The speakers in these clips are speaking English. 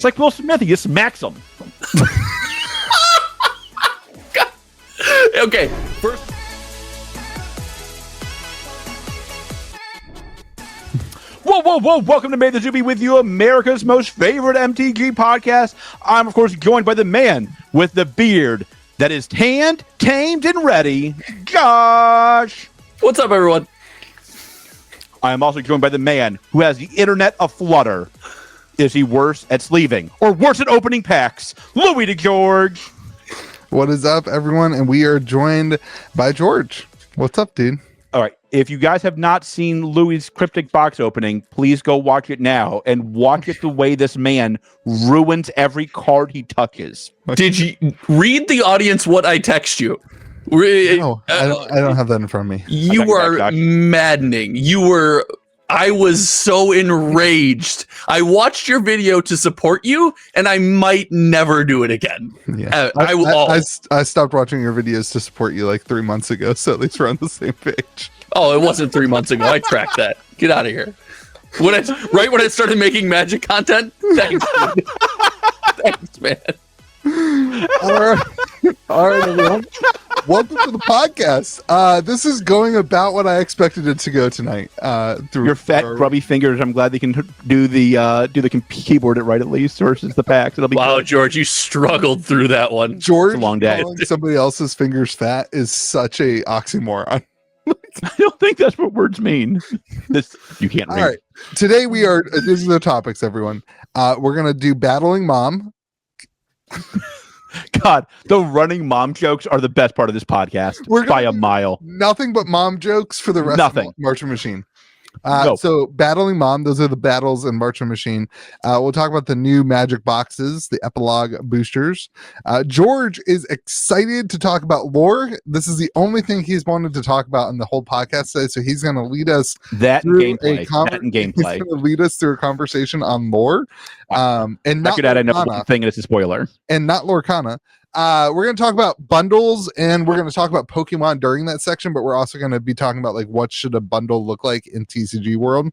It's like Will Smith. He just smacks them. Okay, first. Whoa. Welcome to MTZBWY with you, America's most favorite MTG podcast. I'm, of course, joined by the man with the beard that is tanned, tamed, and ready, Josh. What's up, everyone? I am also joined by the man who has the internet aflutter. Is he worse at sleeving or worse at opening packs? Louis DeGeorge. What is up, everyone? And we are joined by George. What's up, dude? All right. If you guys have not seen Louis' cryptic box opening, please go watch it now and watch it the way this man ruins every card he touches. Did you read the audience what I text you? No, I don't have that in front of me. You were maddening. I was so enraged. I watched your video to support you, and I might never do it again. Yeah, I stopped watching your videos to support you like 3 months ago, so at least we're on the same page. Oh, it wasn't 3 months ago. I tracked that. Get out of here. Right when I started making Magic content? Thanks. Thanks, man. All right, everyone. Welcome to the podcast. This is going about what I expected it to go tonight. Through your fat, grubby fingers. I'm glad they can do the keyboard it right at least versus the packs. It'll be good. George, you struggled through that one. George, it's a long day. Calling somebody else's fingers fat is such a oxymoron. I don't think that's what words mean. This you can't read. All right. Today we are. These are the topics, everyone. We're gonna do battling mom. God, the running mom jokes are the best part of this podcast by a mile. Nothing but mom jokes for the rest of Marching Machine. So battling mom, those are the battles in Marching Machine. We'll talk about the new Magic boxes, the Epilogue boosters. George is excited to talk about lore. This is the only thing he's wanted to talk about in the whole podcast today. So he's going to lead us through gameplay. He's going to lead us through a conversation on lore. And not I know one thing, and it's a spoiler. And not Lorcana. We're going to talk about bundles, and we're going to talk about Pokemon during that section, but we're also going to be talking about like what should a bundle look like in TCG world.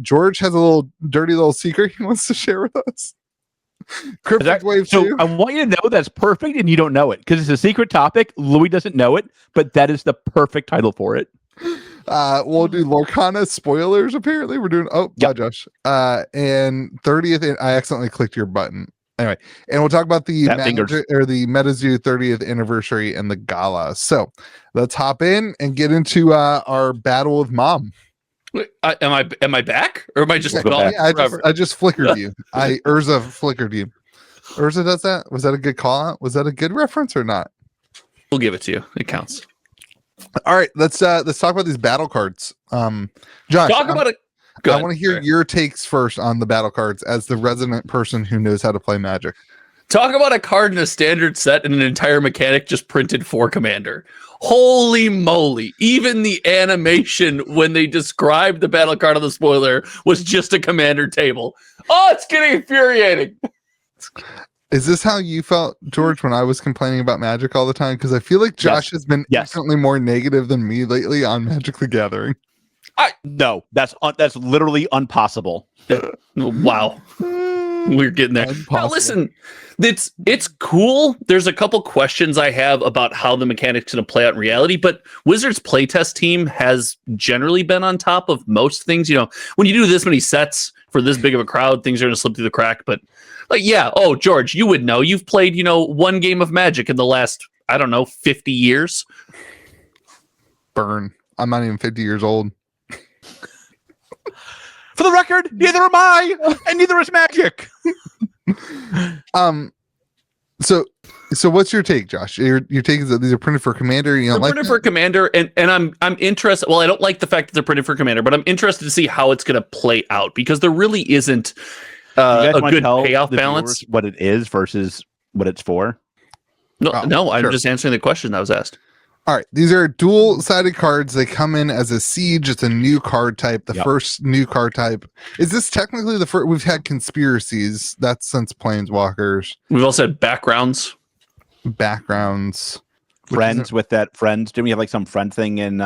George has a dirty little secret he wants to share with us. Cryptid Wave 2. I want you to know that's perfect, and you don't know it because it's a secret topic. Louis doesn't know it, but that is the perfect title for it. We'll do Lorcana spoilers. Apparently, we're doing. Bye, Josh. And 30th. I accidentally clicked your button. Anyway, and we'll talk about the MTZBWY 30th anniversary and the gala. So let's hop in and get into our battle with mom. Wait, am I back, or am I just gone? Yeah, I just flickered you. Urza flickered you. Urza does that. Was that a good call out? Was that a good reference or not? We'll give it to you. It counts. All right, let's talk about these battle cards. Josh, talk about it. I want to hear your takes first on the battle cards as the resident person who knows how to play Magic. Talk about a card in a standard set and an entire mechanic just printed for Commander. Holy moly. Even the animation when they described the battle card on the spoiler was just a Commander table. Oh, it's getting infuriating. Is this how you felt, George, when I was complaining about Magic all the time? Because I feel like Josh has been infinitely more negative than me lately on Magic the Gathering. No, that's literally impossible. Wow. We're getting there. Now, listen, it's cool. There's a couple questions I have about how the mechanics going to play out in reality, but Wizards playtest team has generally been on top of most things. You know, when you do this many sets for this big of a crowd, things are going to slip through the crack. But like, George, you would know. You've played, one game of Magic in the last, 50 years. Burn. I'm not even 50 years old. For the record, neither am I, and neither is Magic. So what's your take, Josh? Your take is that these are printed for Commander. You don't like printed for Commander, and I'm interested. Well, I don't like the fact that they're printed for Commander, but I'm interested to see how it's going to play out because there really isn't a good payoff balance. What it is versus what it's for. No, I'm just answering the question that was asked. All right, these are dual-sided cards. They come in as a siege. It's a new card type, the first new card type. Is this technically the first? We've had conspiracies. That's since Planeswalkers. We've also had backgrounds. Friends with that. Friends. Didn't we have like some friend thing in,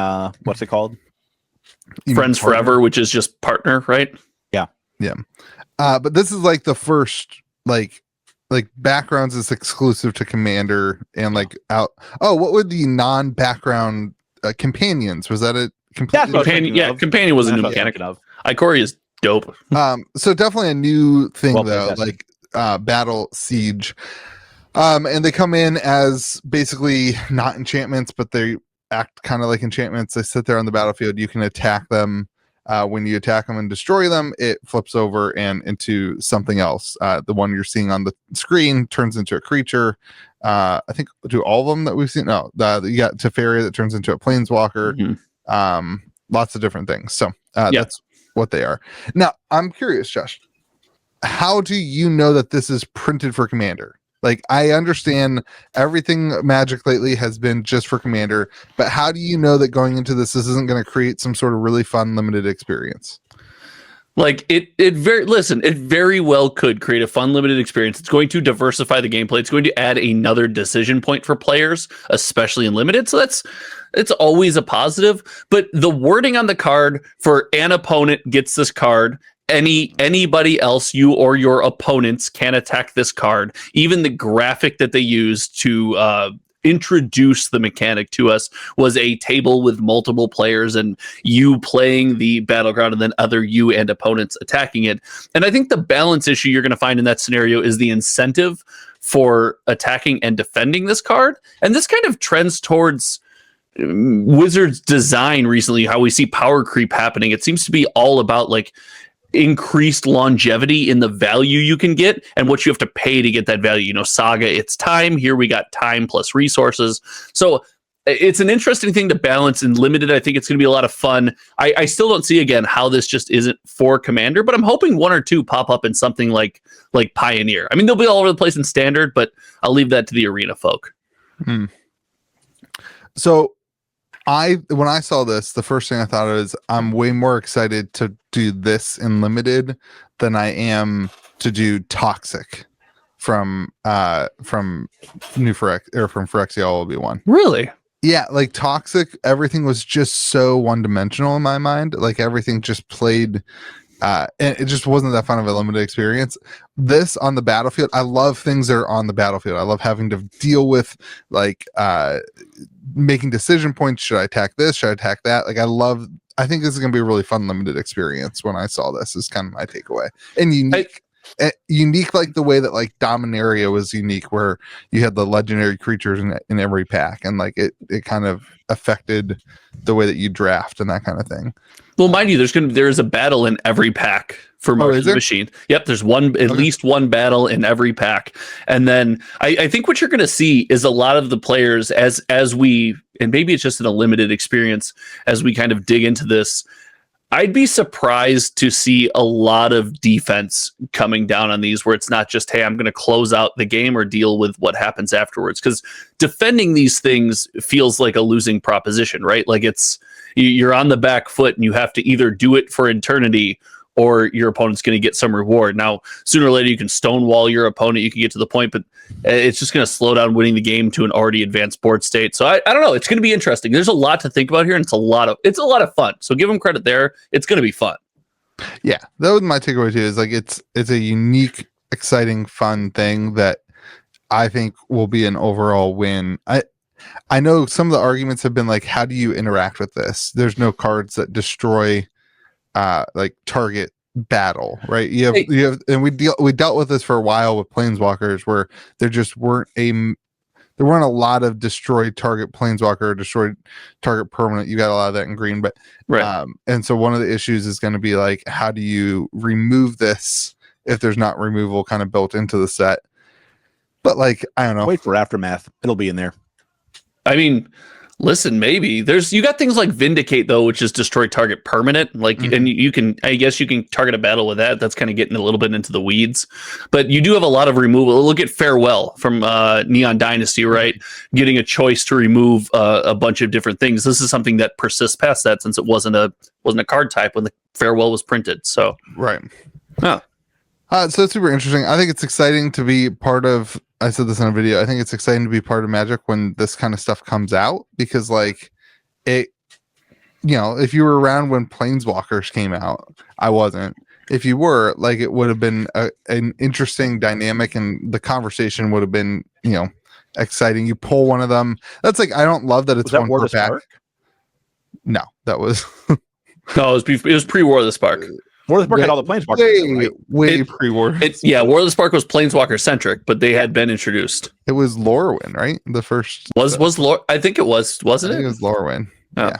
what's it called? Friends Forever, which is just partner, right? Yeah. Yeah. But this is like the first like backgrounds is exclusive to Commander and like out. Oh, what would the non-background companions? Was that a companion? Yeah, companion was a new mechanic. Ikoria is dope. So definitely a new thing though, like Battle Siege. And they come in as basically not enchantments, but they act kind of like enchantments. They sit there on the battlefield. You can attack them. When you attack them and destroy them, it flips over and into something else. The one you're seeing on the screen turns into a creature. I think do all of them that we've seen. No, you got Teferi that turns into a planeswalker. Lots of different things. So that's what they are. Now, I'm curious, Josh. How do you know that this is printed for Commander? Like, I understand everything Magic lately has been just for Commander, but how do you know that going into this isn't going to create some sort of really fun limited experience? Like it very well could create a fun limited experience. It's going to diversify the gameplay. It's going to add another decision point for players, especially in limited. So it's always a positive. But the wording on the card for an opponent gets this card. Anybody else, you or your opponents, can attack this card. Even the graphic that they used to introduce the mechanic to us was a table with multiple players and you playing the battleground and then other you and opponents attacking it. And I think the balance issue you're going to find in that scenario is the incentive for attacking and defending this card. And this kind of trends towards Wizards design recently, how we see power creep happening. It seems to be all about like increased longevity in the value you can get and what you have to pay to get that value. You know, Saga, it's time. Here we got time plus resources. So it's an interesting thing to balance in limited. I think it's going to be a lot of fun. I still don't see again how this just isn't for Commander, but I'm hoping one or two pop up in something like Pioneer. I mean, they'll be all over the place in Standard, but I'll leave that to the Arena folk. So when I saw this, the first thing I thought is I'm way more excited to do this in limited than I am to do Toxic from New Phyrex or from Phyrexia LB1. Really? Yeah, like Toxic, everything was just so one-dimensional in my mind. Like everything just played and it just wasn't that fun of a limited experience. This on the battlefield, I love things that are on the battlefield. I love having to deal with like making decision points. Should I attack this? Should I attack that? Like I think this is going to be a really fun limited experience. When I saw this is kind of my takeaway. And unique like the way that like Dominaria was unique, where you had the legendary creatures in every pack, and like it kind of affected the way that you draft and that kind of thing. Well, mind you, there is a battle in every pack for March of the Machine. Yep, there's at least one battle in every pack. And then I think what you're going to see is a lot of the players as we, and maybe it's just in a limited experience, as we kind of dig into this, I'd be surprised to see a lot of defense coming down on these, where it's not just, hey, I'm going to close out the game or deal with what happens afterwards. Because defending these things feels like a losing proposition, right? Like you're on the back foot and you have to either do it for eternity or your opponent's going to get some reward. Now, sooner or later, you can stonewall your opponent. You can get to the point, but it's just going to slow down winning the game to an already advanced board state. So I don't know. It's going to be interesting. There's a lot to think about here, and it's a lot of fun. So give them credit there. It's going to be fun. Yeah, that was my takeaway too. Is like it's a unique, exciting, fun thing that I think will be an overall win. I know some of the arguments have been like, how do you interact with this? There's no cards that destroy like target battle, right? You have and we dealt with this for a while with planeswalkers, where there just weren't a lot of destroyed target planeswalker or destroyed target permanent. You got a lot of that in green, but right. And so one of the issues is going to be like, how do you remove this if there's not removal kind of built into the set? But like, I don't know. Wait for Aftermath. It'll be in there. I mean, listen, maybe you got things like Vindicate though, which is destroy target permanent. Like, and I guess you can target a battle with that. That's kind of getting a little bit into the weeds, but you do have a lot of removal. Look at Farewell from Neon Dynasty, right? Getting a choice to remove a bunch of different things. This is something that persists past that, since it wasn't a card type when the Farewell was printed. So right. Huh. So it's super interesting. I think it's exciting to be part of. I said this in a video. I think it's exciting to be part of Magic when this kind of stuff comes out, because like it, if you were around when Planeswalkers came out, I wasn't. if you were, like, it would have been an interesting dynamic, and the conversation would have been, exciting. You pull one of them. That's like, I don't love that it's one per pack. No, that was no, it was pre-War of the Spark. War of the Spark had all the Planeswalkers. Way pre-War. War of the Spark was Planeswalker centric, but they had been introduced. It was Lorwyn, right? The first was I think it was, wasn't it? It was Lorwyn. Oh. Yeah.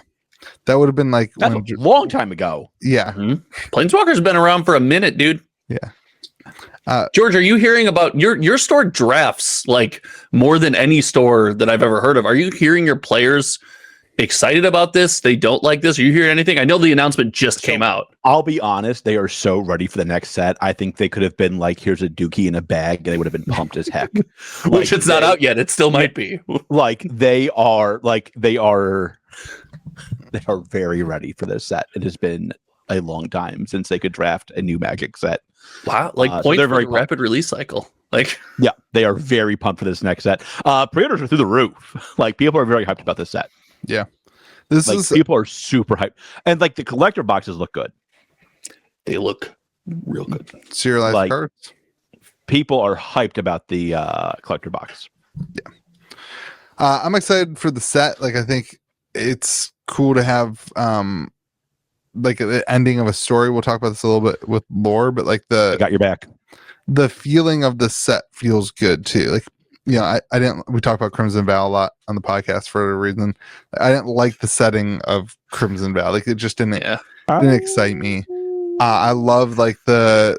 That would have been like a long time ago. Yeah. Mm-hmm. Planeswalker's been around for a minute, dude. Yeah. George, are you hearing about your store drafts like more than any store that I've ever heard of? Are you hearing your players excited about this? They don't like this? Are you hearing anything? I know the announcement just came out. I'll be honest, they are so ready for the next set. I think they could have been like, here's a dookie in a bag, and they would have been pumped as heck. Which it's not out yet. It still might be. They are very ready for this set. It has been a long time since they could draft a new Magic set. Wow, point they're for very the rapid release cycle. Yeah, they are very pumped for this next set. Pre-orders are through the roof. Like, people are very hyped about this set. Yeah. People are super hyped. And like, the collector boxes look good. They look real good. Serialized cards. People are hyped about the collector box. Yeah. I'm excited for the set. Like, I think it's cool to have like the ending of a story. We'll talk about this a little bit with lore, but like I got your back. The feeling of the set feels good too. Like, we talked about Crimson Vow a lot on the podcast for a reason. I didn't like the setting of Crimson Vow. Like, it just didn't excite me. I love like the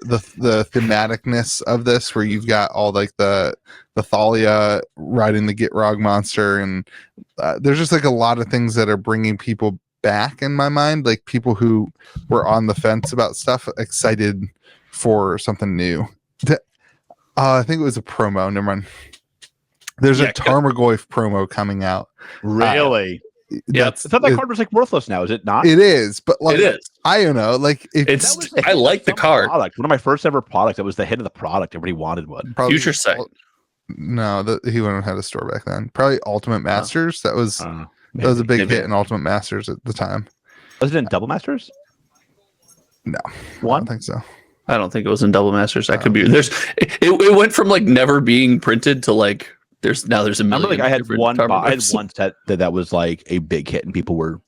thematicness of this, where you've got all like the Thalia riding the Gitrog monster, and there's just like a lot of things that are bringing people back in my mind, like people who were on the fence about stuff, excited for something new. I think it was a promo. Never mind. There's a Tarmogoyf promo coming out. Really? Yeah, I thought that card was like worthless now. Is it not? It is, but like, it is. I don't know. Like, I like the card. Product. One of my first ever products. That was the hit of the product. Everybody wanted one. Probably Future Sight. No, he wouldn't have had a store back then. Probably Ultimate Masters. That was a big hit in Ultimate Masters at the time. Was it in Double Masters? No, one. I don't think so. I don't think it was in Double Masters. That could be. It went from like never being printed to like there's a million. Remember, like, I had one set that was like a big hit and people were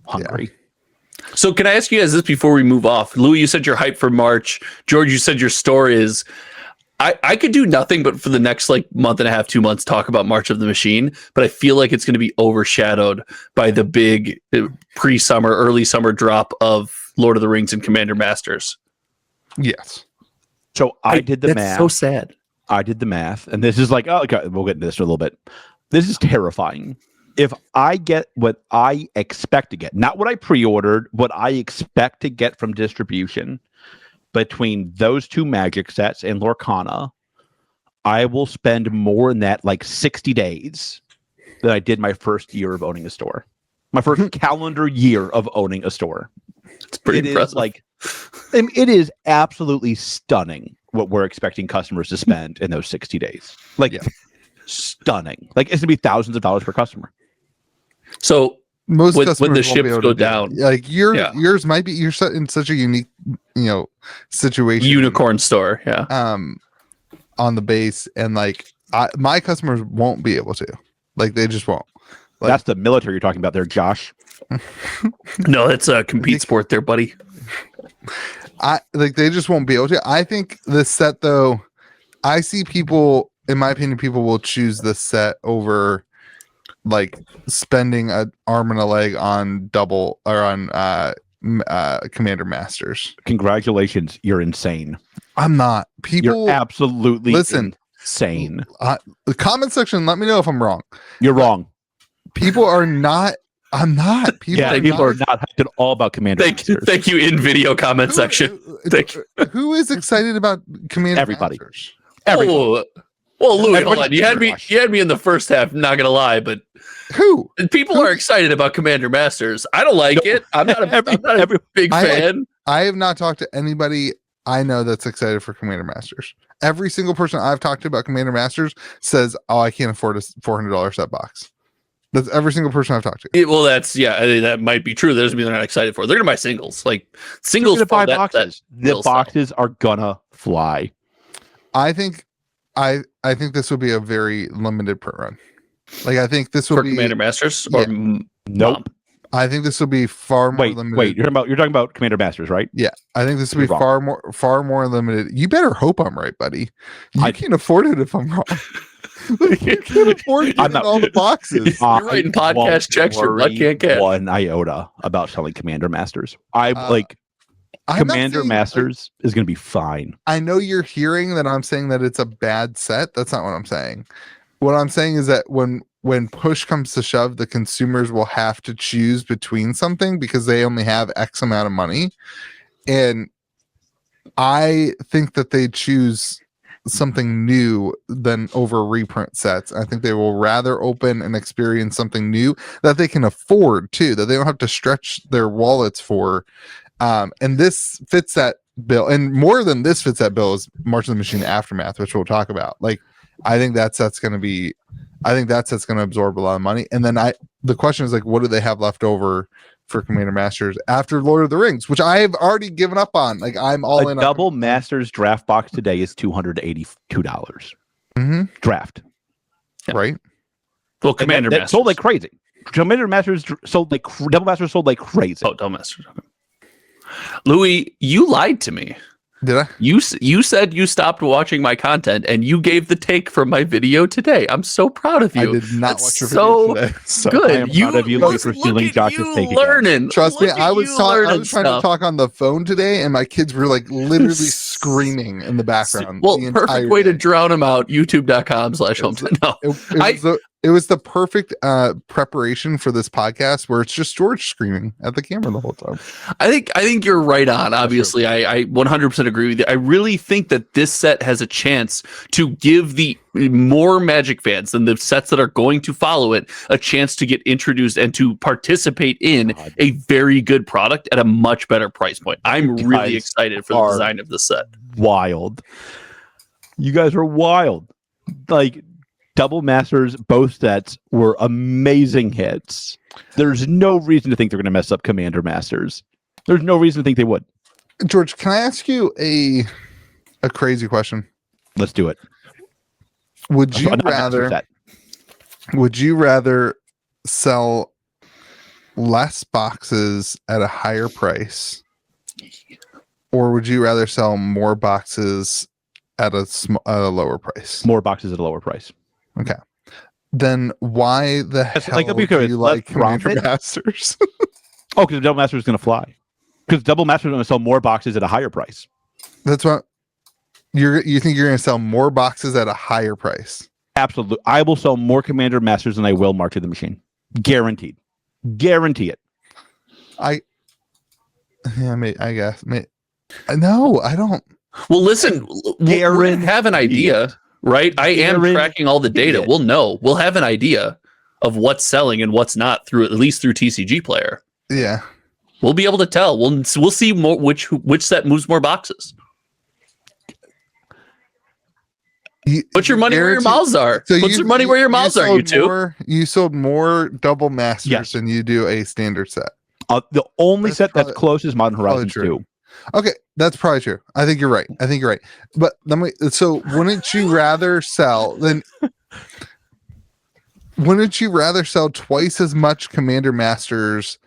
hungry. Yeah. So can I ask you guys this before we move off? Louis, you said you're hyped for March. George, you said your store is. I could do nothing but for the next like month and a half, 2 months, talk about March of the Machine, but I feel like it's going to be overshadowed by the big pre-summer, early summer drop of Lord of the Rings and Commander Masters. Yes. So I did the math. That's so sad. I did the math, and this is like, okay, we'll get into this in a little bit. This is terrifying. If I get what I expect to get, not what I pre-ordered, what I expect to get from distribution, between those two Magic sets and Lorcana, I will spend more in that like 60 days than I did my first year of owning a store. My first calendar year of owning a store. It's pretty impressive. It is absolutely stunning what we're expecting customers to spend in those 60 days. Stunning. Like, it's gonna be thousands of dollars per customer. So most when customers the ships go down, like yours might be, you're in such a unique, situation. Unicorn store, on the base, and like my customers won't be able to, like, they just won't. Like, that's the military you're talking about there, Josh. No, it's a compete sport there, buddy. They just won't be able to. I think this set, though, I see people, in my opinion, people will choose this set over like spending an arm and a leg on double or on Commander Masters. Congratulations, you're insane. I'm not. People, you're absolutely insane. The comment section, let me know if I'm wrong. You're wrong. People are not. I'm not. People are not hyped at all about Commander Masters. Thank you in video comment section. Who is excited about Commander Everybody. Masters? Everybody. Well, Louis, hold on. You had me in the first half, not gonna lie, but people are excited about Commander Masters. I don't like it. I'm not a big fan. I have not talked to anybody I know that's excited for Commander Masters. Every single person I've talked to about Commander Masters says, "Oh, I can't afford a $400 set box." That's every single person I've talked to. Well, that might be true. That doesn't mean they're not excited for it. They're gonna buy singles. Like singles. They're gonna buy boxes. The boxes are gonna fly. I think this will be a very limited print run. Like I think this will for be Commander Masters. Yeah. Or Nope. I think this will be far more limited. Wait, you're talking about Commander Masters, right? Yeah, I think this will be far more limited. You better hope I'm right, buddy. I can't afford it if I'm wrong. You can't afford getting all the boxes. You're writing podcast checks. Your butt can't get one iota about selling Commander Masters. Commander Masters is going to be fine. I know you're hearing that I'm saying that it's a bad set. That's not what I'm saying. What I'm saying is that when push comes to shove, the consumers will have to choose between something because they only have X amount of money. And I think that they choose something new than over reprint sets. I think they will rather open and experience something new that they can afford too, that they don't have to stretch their wallets for. And this fits that bill. And more than this fits that bill is March of the Machine Aftermath, which we'll talk about. Like, I think that set's going to absorb a lot of money. And then the question is like, what do they have left over for Commander Masters after Lord of the Rings, which I have already given up on. Like I'm all in. A double Masters draft box today is $282. Draft, right? Well, Commander Masters sold like crazy. Commander Masters sold like double Masters sold like crazy. Oh, double Masters. Okay. Louis, you lied to me. Did I? You said you stopped watching my content and you gave the take from my video today. I'm so proud of you. I did not watch your video today. So good. I am proud of you for stealing Josh's take learning. Trust me, I was trying to talk on the phone today and my kids were like literally screaming in the background. Well, perfect way to drown them out. YouTube.com/hometown. It was the perfect preparation for this podcast where it's just George screaming at the camera the whole time. I think you're right on. Obviously, I 100% agree with you. I really think that this set has a chance to give the more Magic fans than the sets that are going to follow it a chance to get introduced and to participate in a very good product at a much better price point. I'm really excited for the design of the set. Wild. You guys are wild. Like, Double Masters, both sets were amazing hits. There's no reason to think they're going to mess up Commander Masters. There's no reason to think they would. George, can I ask you a crazy question? Let's do it. Would you rather sell less boxes at a higher price, or would you rather sell more boxes at a lower price? More boxes at a lower price. Okay. Then why the hell do you like Commander Masters? Oh, because Double Masters is going to fly. Because Double Masters is going to sell more boxes at a higher price. That's what you think you're going to sell more boxes at a higher price? Absolutely. I will sell more Commander Masters than I will March of the Machine. Guaranteed. Guarantee it. I guess. No, I don't. Well, listen, we'll have an idea. Right, I am tracking all the data. We'll know. We'll have an idea of what's selling and what's not at least through TCG Player. Yeah, we'll be able to tell. We'll see more which set moves more boxes. Put your money where your mouths are. So put your money where your mouths are. You two. You sold more Double Masters than you do a standard set. The only set that's close is Modern Horizons 2. Okay, that's probably true. I think you're right. But so wouldn't you rather sell twice as much Commander Masters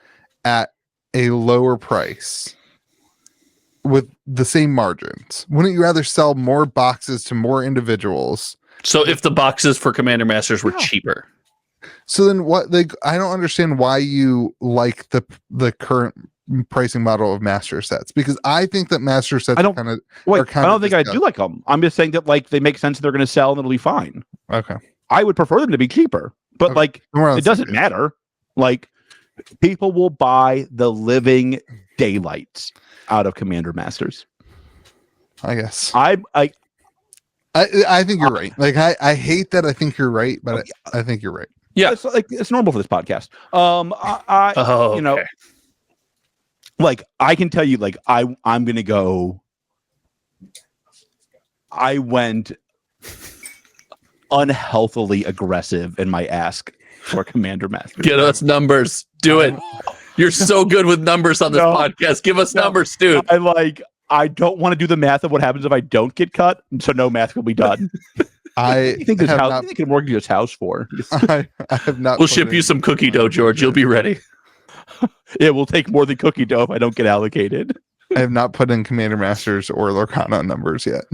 at a lower price with the same margins? Wouldn't you rather sell more boxes to more individuals? So if the boxes for Commander Masters were cheaper. So then what? I don't understand why you like the current pricing model of master sets, because I think that master sets I don't think I do like them. I'm just saying that like they make sense, they're going to sell and it'll be fine. Okay. I would prefer them to be cheaper, but like it doesn't matter. Like people will buy the living daylights out of Commander Masters. I guess. I think you're right. Like I hate that I think you're right, but I think you're right. Yeah, it's normal for this podcast. You know, like I can tell you, like I'm gonna go. I went unhealthily aggressive in my ask for Commander Master. Get us numbers. Do it. You're so good with numbers on this podcast. Give us numbers, dude. I don't want to do the math of what happens if I don't get cut, so no math will be done. I think this house. I can mortgage this house for. I have not. We'll ship you some cookie dough, George. You'll be ready. It will take more than cookie dough if I don't get allocated. I have not put in Commander Masters or Lorcana numbers yet.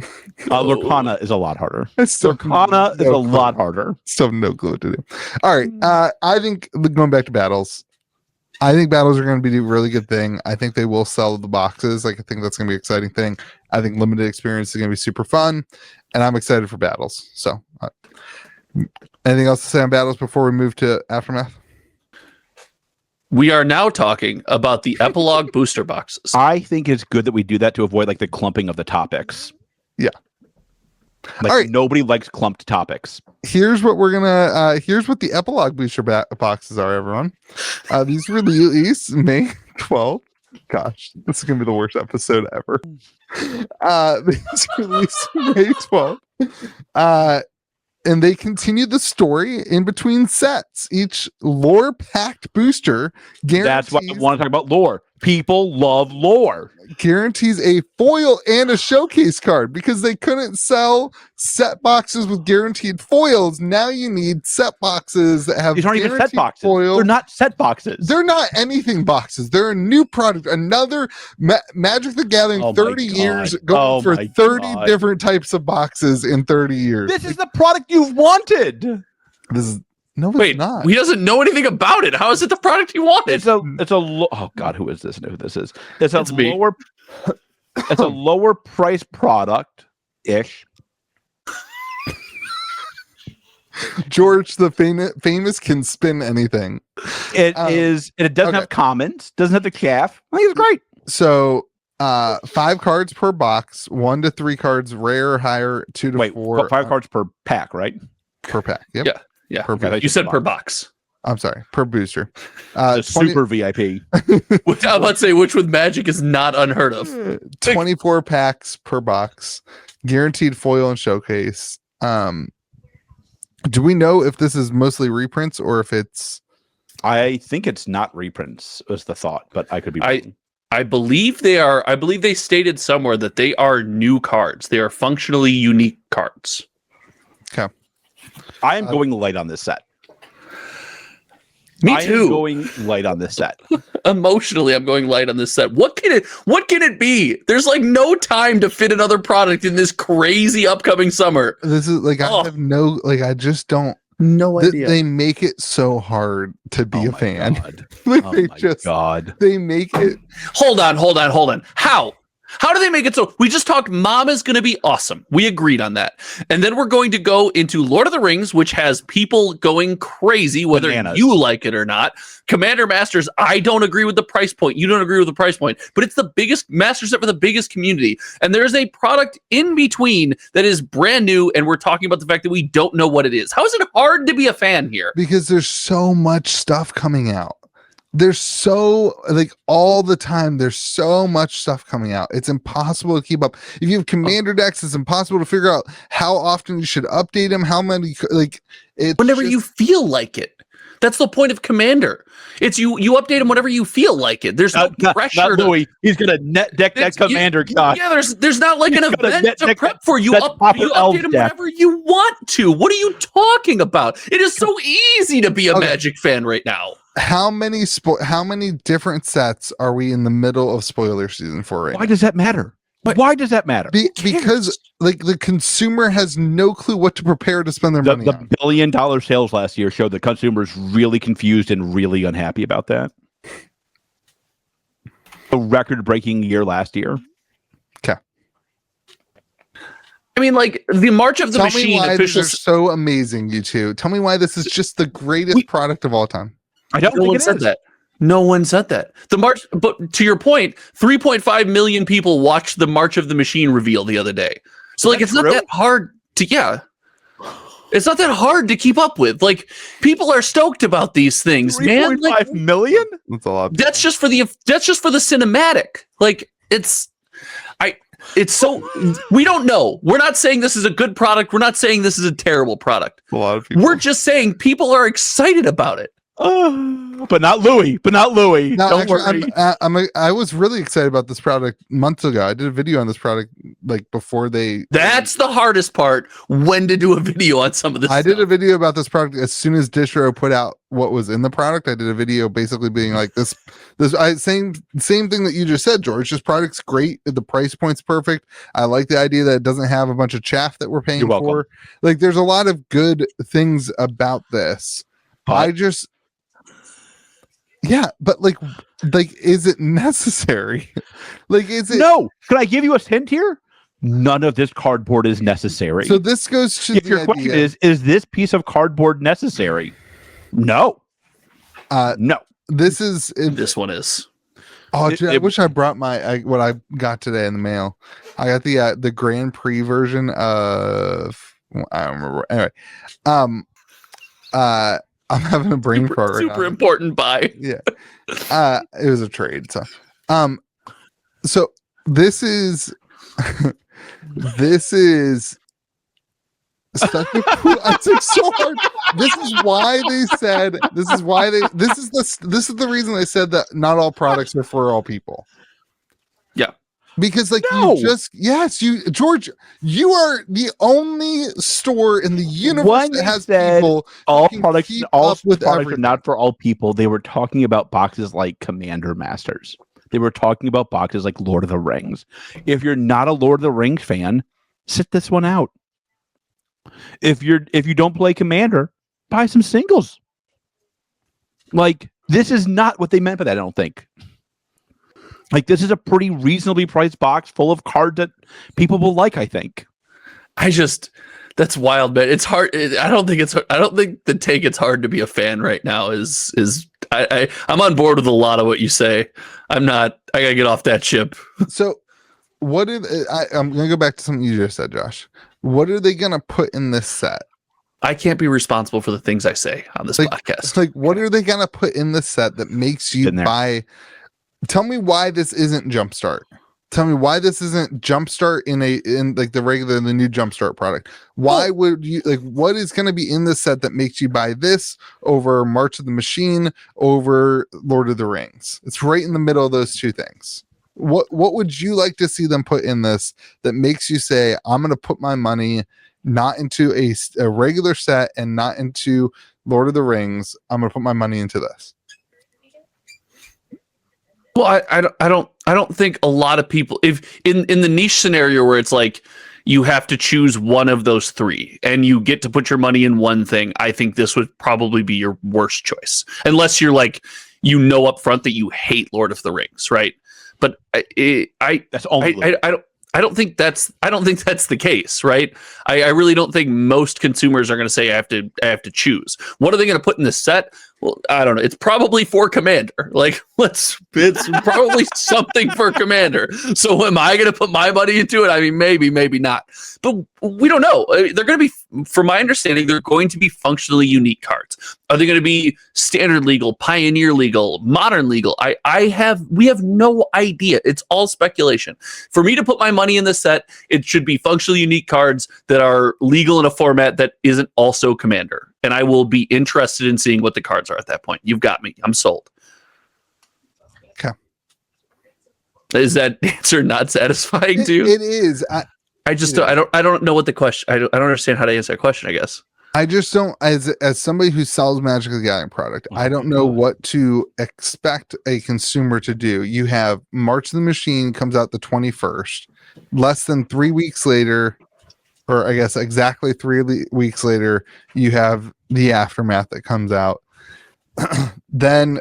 Lorcana is a lot harder. Lorcana is a lot harder. Still have no clue what to do. All right. I think going back to battles, I think battles are going to be a really good thing. I think they will sell the boxes. Like, I think that's going to be an exciting thing. I think limited experience is going to be super fun, and I'm excited for battles. So, anything else to say on battles before we move to Aftermath? We are now talking about the Epilogue booster boxes. I think it's good that we do that to avoid like the clumping of the topics. Yeah. Like, all right. Nobody likes clumped topics. Here's what we're gonna here's what the Epilogue booster boxes are, everyone. These release May 12th. Gosh, this is gonna be the worst episode ever. These release May 12th. And they continue the story in between sets. Each lore-packed booster guarantees... That's why I want to talk about lore. People love lore. Guarantees a foil and a showcase card because they couldn't sell set boxes with guaranteed foils. Now you need set boxes that have. These aren't even set boxes. Foil. They're not set boxes. They're not anything boxes. They're a new product. Another Magic the Gathering 30 years going for 30 different types of boxes in 30 years. This is the product you've wanted. This is. No, it's not. He doesn't know anything about it. How is it the product he wanted? Oh God, who is this? Who this is? It's a lower price product ish. George, the famous can spin anything. It is. It doesn't have commons. Doesn't have the calf. I think it's great. So, 5 cards per box. 1 to 3 cards rare, higher. 2 to 4. 5 cards per pack, right? Per pack. Yep. Yeah. Yeah, you said per box. I'm sorry, per booster. Super VIP. Which I'm about to say, which with Magic is not unheard of. 24 packs per box, guaranteed foil and showcase. Do we know if this is mostly reprints or if it's? I think it's not reprints. Was the thought, but I could be wrong. I believe they are. I believe they stated somewhere that they are new cards. They are functionally unique cards. Okay. I am going light on this set. Me too. I am going light on this set. Emotionally, I'm going light on this set. What can it be? There's like no time to fit another product in this crazy upcoming summer. This is like I have no I just don't idea. They make it so hard to be a fan. God. They make it. Hold on. How do they make it so? We just talked Mama's going to be awesome. We agreed on that. And then we're going to go into Lord of the Rings, which has people going crazy, whether you like it or not. Commander Masters, I don't agree with the price point. You don't agree with the price point. But it's the biggest master set for the biggest community. And there's a product in between that is brand new, and we're talking about the fact that we don't know what it is. How is it hard to be a fan here? Because there's so much stuff coming out. There's so all the time there's so much stuff coming out. It's impossible to keep up. If you have commander decks, it's impossible to figure out how often you should update them, how many it's whenever you feel like it. That's the point of commander. It's you update them whenever you feel like it. There's no pressure. Not Louis. He's gonna net deck that commander god. Yeah, there's not like an event to prep for you. You update them whenever you want to. What are you talking about? It is so easy to be a Magic fan right now. How many different sets are we in the middle of spoiler season for right now? Why does that matter? Why does that matter? Because the consumer has no clue what to prepare to spend their money on. The $1 billion sales last year showed the consumers really confused and really unhappy about that. A record-breaking year last year. Okay. I mean, like the March of the Machine. Tell me why these are so amazing, you two. Tell me why this is just the greatest product of all time. I don't think it is. No one said that. The March, but to your point, 3.5 million people watched the March of the Machine reveal the other day. So it's not that hard to it's not that hard to keep up with. Like people are stoked about these things, 3.5 million? That's a lot. That's just for the cinematic. Like It's so we don't know. We're not saying this is a good product. We're not saying this is a terrible product. A lot of people. We're just saying people are excited about it. But not Louis. No, Don't actually, worry. I was really excited about this product months ago. I did a video on this product like before they. That's the hardest part. When to do a video on some of this. I did a video about this product as soon as Distro put out what was in the product. I did a video basically being like this. Same thing that you just said, George. This product's great. The price point's perfect. I like the idea that it doesn't have a bunch of chaff that we're paying for. Like, there's a lot of good things about this. I just. Yeah, but like, is it necessary? Like, is it? No. Can I give you a hint here? None of this cardboard is necessary. So this goes to if your question is this piece of cardboard necessary? No. No. This is. This one is. Oh, I wish I brought what I got today in the mail. I got the Grand Prix version of. I don't remember. Anyway, I'm having a brain fart right now. Super important buy. Yeah. It was a trade. So this is such a cool. It's like so hard. This is the reason they said that not all products are for all people. Yeah. Because George, you are the only store in the universe that has people. All products are not for all people. They were talking about boxes like Commander Masters. They were talking about boxes like Lord of the Rings. If you're not a Lord of the Rings fan, sit this one out. If you don't play Commander, buy some singles. Like, this is not what they meant by that, I don't think. Like, this is a pretty reasonably priced box full of cards that people will like, I think. That's wild, man. It's hard. I don't think the take it's hard to be a fan right now is I'm on board with a lot of what you say. I gotta get off that ship. So I'm gonna go back to something you just said, Josh. What are they gonna put in this set? I can't be responsible for the things I say on this podcast. Like, what are they gonna put in this set that makes you buy? Tell me why this isn't Jumpstart. Tell me why this isn't Jumpstart in like the new Jumpstart product. Why would you what is going to be in this set that makes you buy this over March of the Machine, over Lord of the Rings? It's right in the middle of those two things. What would you like to see them put in this that makes you say, I'm going to put my money not into a regular set and not into Lord of the Rings. I'm going to put my money into this. Well, I don't think a lot of people, if in the niche scenario where it's like you have to choose one of those three and you get to put your money in one thing, I think this would probably be your worst choice, unless you're like, up front that you hate Lord of the Rings, right? But I don't think that's the case, right? I really don't think most consumers are going to say I have to choose. What are they going to put in the set? Well, I don't know. It's probably for Commander. Like, it's probably something for Commander. So am I going to put my money into it? I mean, maybe not. But we don't know. They're going to be, from my understanding, they're going to be functionally unique cards. Are they going to be standard legal, pioneer legal, modern legal? We have no idea. It's all speculation. For me to put my money in this set, it should be functionally unique cards that are legal in a format that isn't also Commander. And I will be interested in seeing what the cards are at that point. You've got me. I'm sold. Okay. Is that answer not satisfying to you? It is. I don't know what the question. I don't understand how to answer that question, I guess. I just don't, as somebody who sells Magic the Gathering product, I don't know what to expect a consumer to do. You have March of the Machine comes out the 21st. Less than 3 weeks later, or I guess exactly 3 weeks later, you have the Aftermath that comes out. Then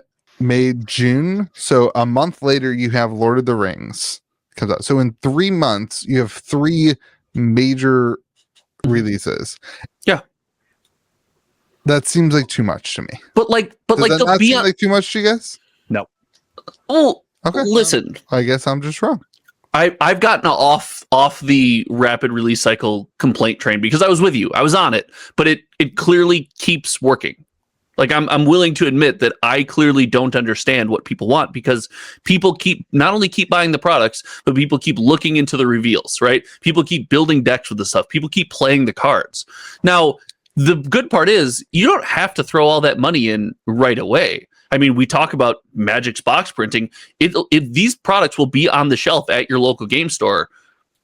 June. So a month later, you have Lord of the Rings comes out. So in 3 months, you have 3 major releases. Yeah. That seems like too much to me. But does that seem like too much to you guys? No. Well, okay. Listen. I guess I'm just wrong. I've gotten off the rapid release cycle complaint train because I was with you. I was on it, but it clearly keeps working. Like I'm willing to admit that I clearly don't understand what people want, because people not only keep buying the products, but people keep looking into the reveals, right? People keep building decks with the stuff. People keep playing the cards. Now, the good part is you don't have to throw all that money in right away. I mean, we talk about Magic's box printing. These products will be on the shelf at your local game store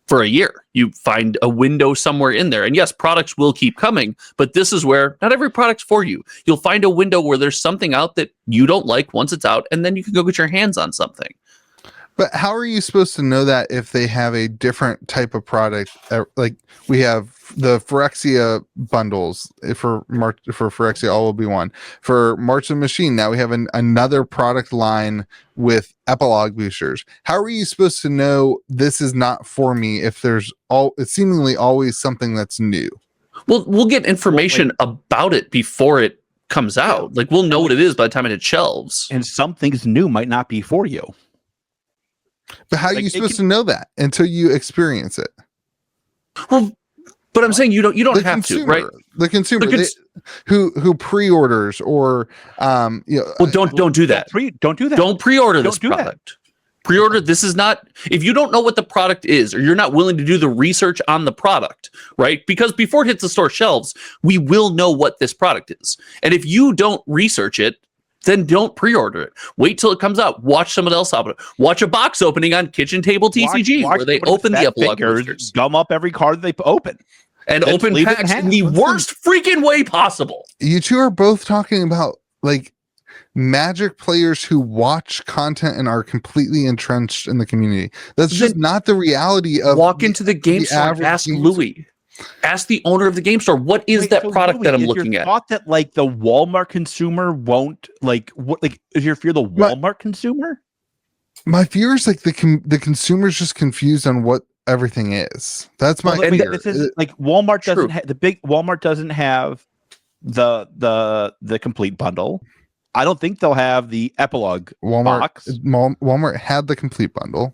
for a year. You find a window somewhere in there. And yes, products will keep coming, but this is where not every product's for you. You'll find a window where there's something out that you don't like once it's out, and then you can go get your hands on something. But how are you supposed to know that if they have a different type of product? Like we have the Phyrexia bundles for Phyrexia, all will be one. For March of the Machine, now we have another product line with Epilogue boosters. How are you supposed to know this is not for me if there's it's seemingly always something that's new? Well, we'll get information about it before it comes out. Like we'll know what it is by the time it hits shelves. And some things new might not be for you. But how are you supposed to know that until you experience it? Well, but I'm saying you don't have to, right? The consumer who pre-orders or well, don't do that. Don't do that. Don't pre-order this product. Pre-order. This is not, if you don't know what the product is, or you're not willing to do the research on the product, right? Because before it hits the store shelves, we will know what this product is. And if you don't research it, then don't pre-order it. Wait till it comes out. Watch someone else open it. Watch a box opening on Kitchen Table TCG where they open the Epilogue boosters. Gum up every card that they open. And open packs in the worst freaking way possible. You two are both talking about like Magic players who watch content and are completely entrenched in the community. That's just not the reality of walk into the game store and ask Louis. Ask the owner of the game store, what is that product that I'm looking at? Thought that like the Walmart consumer won't like what? Like, is your fear the Walmart consumer? My fear is like the consumer's just confused on what everything is. That's my fear. This is, like Walmart doesn't have the big Walmart doesn't have the complete bundle. I don't think they'll have the Epilogue box. Walmart had the complete bundle.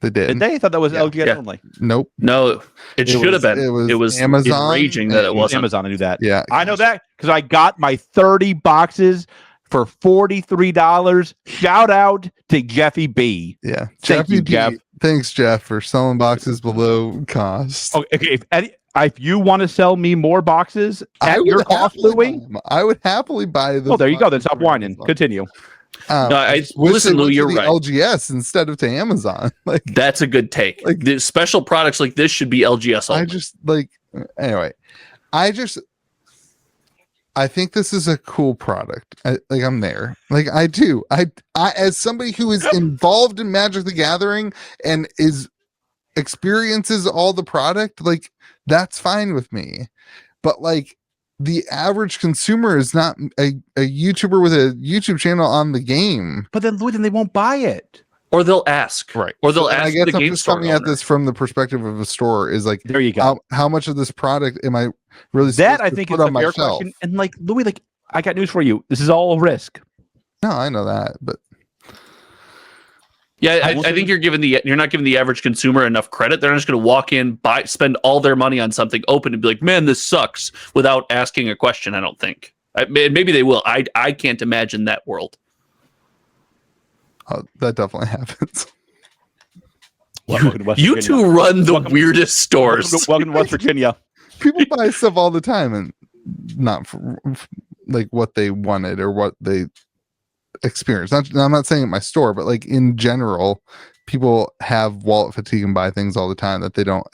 They did. Did they? I thought that was LGS only. Nope. No, it should have been. It was Amazon. Enraging that it wasn't. Amazon to do that. Yeah. I know that because I got my 30 boxes for $43. Shout out to Jeffy B. Yeah. Thank you, Jeff. Thanks, Jeff, for selling boxes below cost. Okay. If you want to sell me more boxes at your cost, Louis, I would happily buy them. Oh, there you go. Then stop whining. Continue. Listen, Lou, you're right. LGS instead of to Amazon. Like that's a good take. Like the special products like this should be LGS only. I think this is a cool product. I'm there. Like I do. I as somebody who is involved in Magic the Gathering and experiences all the product, like that's fine with me. But like the average consumer is not a YouTuber with a YouTube channel on the game. But then they won't buy it. Or they'll ask. Right. Or they'll ask the game store. I'm just coming at this from the perspective of a store is like, there you go. How much of this product am I really that I think is a fair question. And like Louis, like I got news for you. This is all risk. No, I know that, but yeah, I think you're not giving the average consumer enough credit. They're just going to walk in, spend all their money on something open and be like, man, this sucks, without asking a question. I don't think. Maybe they will. I can't imagine that world. That definitely happens. You two run the weirdest stores. Welcome to West Virginia. People buy stuff all the time and not for like what they wanted or what they experienced. I'm not saying at my store, but like in general, people have wallet fatigue and buy things all the time that they don't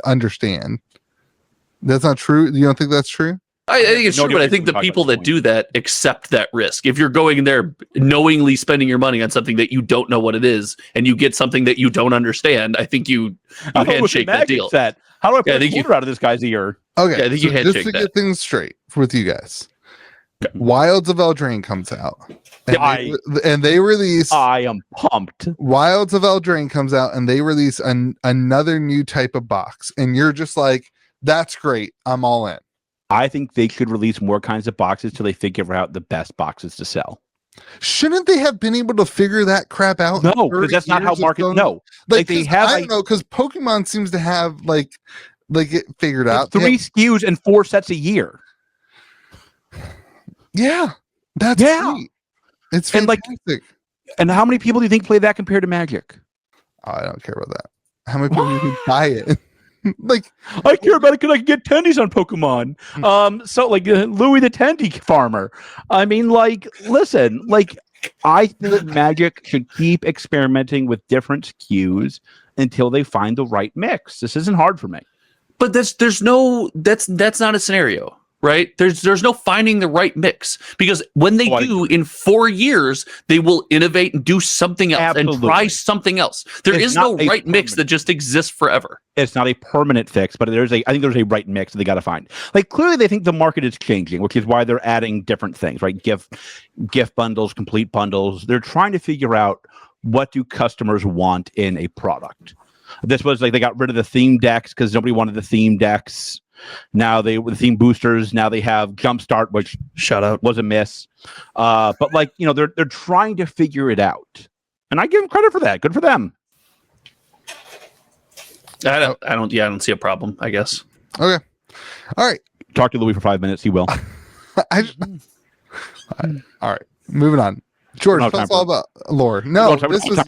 understand. That's not true. You don't think that's true? I think it's true, but I think the people that do that accept that risk. If you're going in there knowingly spending your money on something that you don't know what it is, and you get something that you don't understand, I think you handshake that deal. How do I put a quarter out of this guy's ear? Okay, I think you handshake just to get things straight with you guys. Wilds of Eldraine comes out, and they release. I am pumped. Wilds of Eldraine comes out, and they release another new type of box, and you're just like, "That's great, I'm all in." I think they should release more kinds of boxes till they figure out the best boxes to sell. Shouldn't they have been able to figure that crap out? No, because that's not how markets. No, like they have. I don't know, because Pokemon seems to have like it figured out. 3 SKUs and 4 sets a year. Yeah, That's great. It's fantastic. And how many people do you think play that compared to Magic? Oh, I don't care about that. How many people do you think buy it? Like, I care about it because I can get tendies on Pokemon. So like Louis the Tendy farmer. I mean, like, listen, like, I think Magic should keep experimenting with different SKUs until they find the right mix. This isn't hard for me. But that's not a scenario, right? There's no finding the right mix, because when they do, in 4 years, they will innovate and do something else and try something else. There is no right mix that just exists forever. It's not a permanent fix, but I think there's a right mix that they got to find. Like, clearly they think the market is changing, which is why they're adding different things, right? Gift bundles, complete bundles. They're trying to figure out what do customers want in a product. This was like they got rid of the theme decks because nobody wanted the theme decks. Now the theme boosters. Now they have Jumpstart, which shout out was a miss. But like, you know, they're trying to figure it out, and I give them credit for that. Good for them. I don't see a problem, I guess. Okay. All right. Talk to Louis for 5 minutes. He will. All right. Moving on. George, tell us all about lore. No,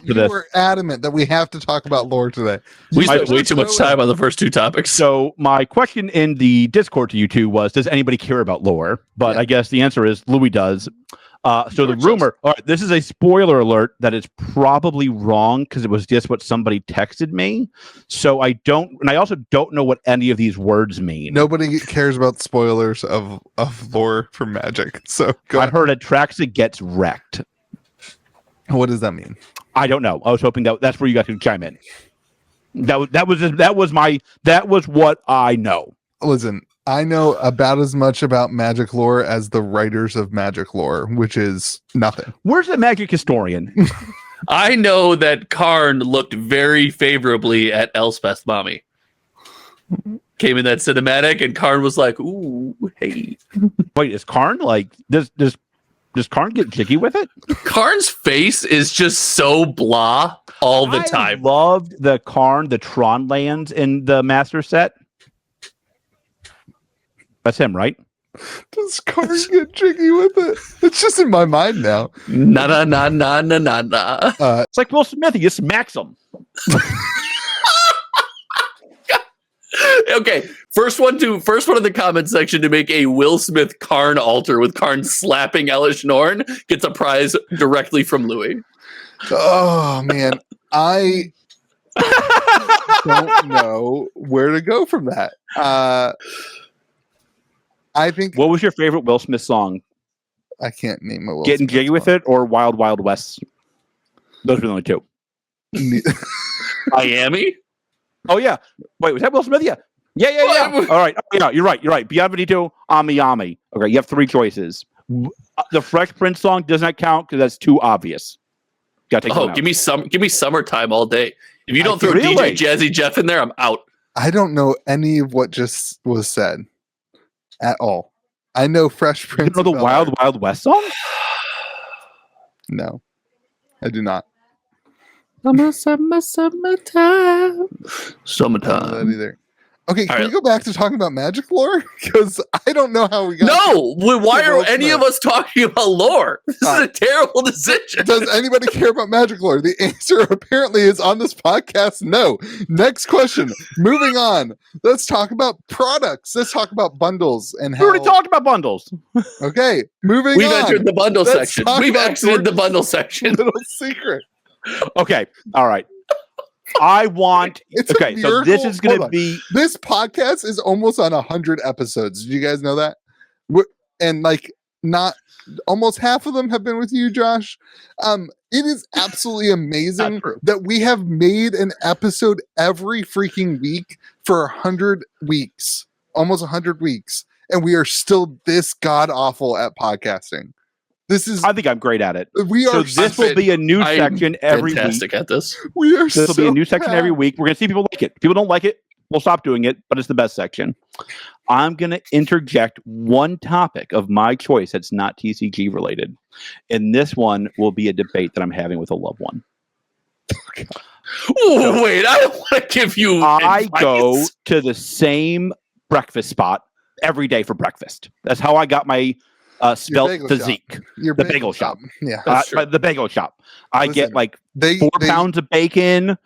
you were adamant that we have to talk about lore today. We spent way too much time on the first two topics. So my question in the Discord to you two was, does anybody care about lore? But I guess the answer is Louis does. So the rumor, all right, this is a spoiler alert that is probably wrong because it was just what somebody texted me. So I also don't know what any of these words mean. Nobody cares about spoilers of lore for Magic. So I heard Atraxa gets wrecked. What does that mean? I don't know. I was hoping that's where you guys could chime in. That was what I know. Listen, I know about as much about Magic lore as the writers of Magic lore, which is nothing. Where's the Magic historian? I know that Karn looked very favorably at Elspeth Mommy. Came in that cinematic, and Karn was like, "Ooh, hey." Wait, is Karn like does Karn get jiggy with it? Karn's face is just so blah all the time. I loved the Tron lands in the Master set. That's him, right? Does Karn get jiggy with it? It's just in my mind now. Na. It's like Will Smith. He just smacks him. Okay, first one in the comment section to make a Will Smith Karn altar with Karn slapping Elish Norn gets a prize directly from Louis. Oh man, I don't know where to go from that. I think. What was your favorite Will Smith song? I can't name a Will Getting Smith Jiggy song. with It or Wild Wild West? Those were the only two. Miami? Oh yeah. Wait, was that Will Smith? Yeah. All right. Oh, yeah, you're right. Bienvenido a Miami. Okay, you have three choices. The Fresh Prince song does not count because that's too obvious. Gotta take give me Summertime all day. If you don't throw DJ Jazzy Jeff in there, I'm out. I don't know any of what just was said at all. I know Fresh Prince. You know the Wild Wild West song? No, I do not. Summertime. Not either. Okay, can we go back to talking about Magic lore? Because I don't know how we got. No, why are any of us talking about lore? This is a terrible decision. Does anybody care about Magic lore? The answer apparently is on this podcast. No. Next question. Moving on. Let's talk about products. Let's talk about bundles and how. We already talked about bundles. Okay, moving on. We've entered the bundle section. We've exited the bundle section. Little secret. Okay. All right. I want. Okay, so this is going to be. This podcast is almost on 100 episodes. Did you guys know that? And like, not almost half of them have been with you, Josh. It is absolutely amazing that we have made an episode every freaking week for 100 weeks, almost 100 weeks, and we are still this god awful at podcasting. I think I'm great at it. We are. So this will be a new section every week. Fantastic at this. We are. This will be a new section every week. We're gonna see if people like it. If people don't like it, we'll stop doing it. But it's the best section. I'm gonna interject one topic of my choice that's not TCG related, and this one will be a debate that I'm having with a loved one. Oh, wait! I don't want to give you. I go to the same breakfast spot every day for breakfast. That's how I got my spelled physique. The bagel shop. Yeah. The bagel shop. I get like 4 they, pounds of bacon.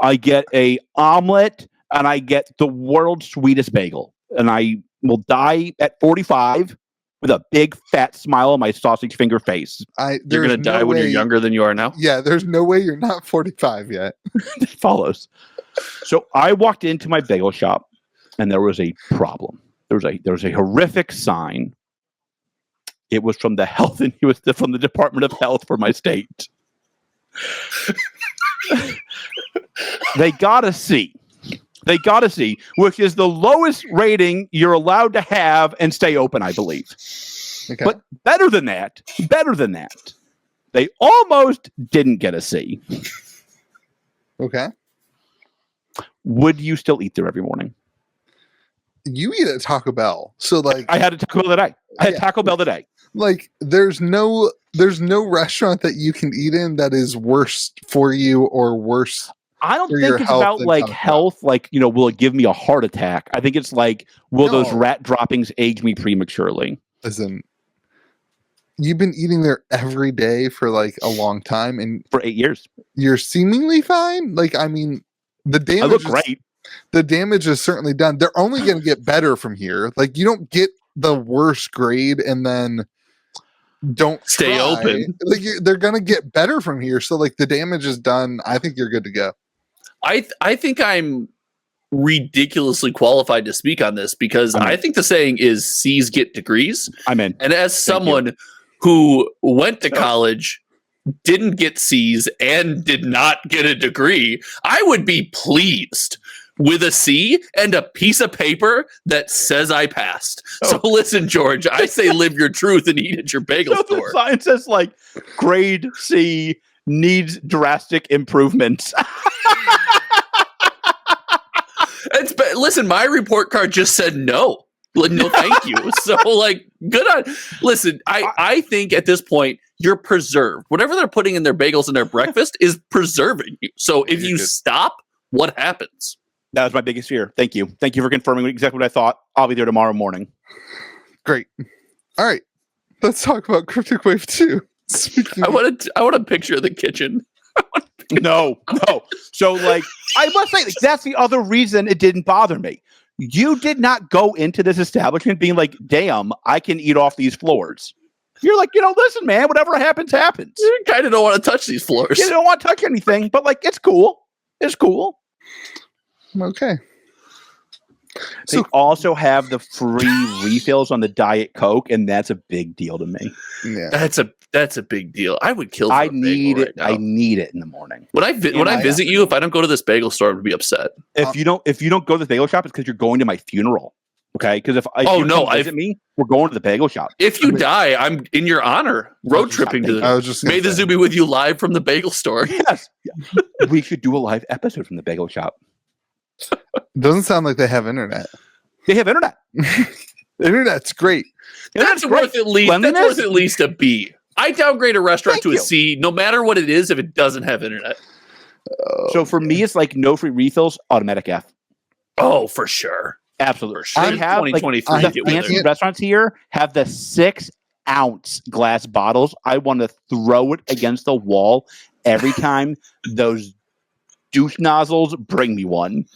I get a omelet, and I get the world's sweetest bagel. And I will die at 45 with a big fat smile on my sausage finger face. You're going to die when you're younger than you are now? Yeah, there's no way you're not 45 yet. It follows. So I walked into my bagel shop, and there was a problem. There was a horrific sign. It was from the from the Department of Health for my state. They got a C. They got a C, which is the lowest rating you're allowed to have and stay open, I believe. Okay. But better than that, they almost didn't get a C. Okay. Would you still eat there every morning? You eat at Taco Bell. So like I had a Taco Bell today. Taco Bell today. Like there's no restaurant that you can eat in that is worse for you or worse. I don't think it's about like health, like, will it give me a heart attack? I think it's like, will those rat droppings age me prematurely? Listen, you've been eating there every day for like a long time, and for 8 years. You're seemingly fine. Like, I mean, the damage I look great. The damage is certainly done. They're only going to get better from here. Like, you don't get the worst grade and then don't stay open. Like, they're going to get better from here. So like the damage is done. I think you're good to go. I think I'm ridiculously qualified to speak on this because I think the saying is C's get degrees. I'm in. And as someone who went to college, didn't get C's, and did not get a degree, I would be pleased with a C and a piece of paper that says I passed. So listen, George, I say live your truth and eat at your bagel store. The sign says like grade C needs drastic improvements. Listen, my report card just said no. Like, no, thank you. So, like, good on. Listen, I think at this point you're preserved. Whatever they're putting in their bagels and their breakfast is preserving you. So if you stop, what happens? That was my biggest fear. Thank you. Thank you for confirming exactly what I thought. I'll be there tomorrow morning. Great. All right. Let's talk about Cryptic Wave 2. I want a picture of the kitchen. No. So, like, I must say, like, that's the other reason it didn't bother me. You did not go into this establishment being like, damn, I can eat off these floors. You're like, listen, man, whatever happens, happens. You kind of don't want to touch these floors. You don't want to touch anything, but, like, it's cool. It's cool. Okay. They also have the free refills on the Diet Coke, and that's a big deal to me. Yeah, that's a big deal. I would kill. I need it. Right, I need it in the morning. When I visit you, if I don't go to this bagel store, I'm gonna be upset. If you don't go to the bagel shop, it's because you're going to my funeral. Okay, because if you visit me, we're going to the bagel shop. If you die, I'm in your honor road tripping to. I was just May the zoo be with you live from the bagel store. Yes, we should do a live episode from the bagel shop. Doesn't sound like they have internet. They have internet. Internet's great. That's worth at least a B. I downgrade a restaurant to a C, no matter what it is, if it doesn't have internet. So for me, it's like no free refills, automatic F. Oh, for sure. Absolutely. I have 2023. The fancy restaurants here have the 6-ounce glass bottles. I want to throw it against the wall every time those douche nozzles bring me one.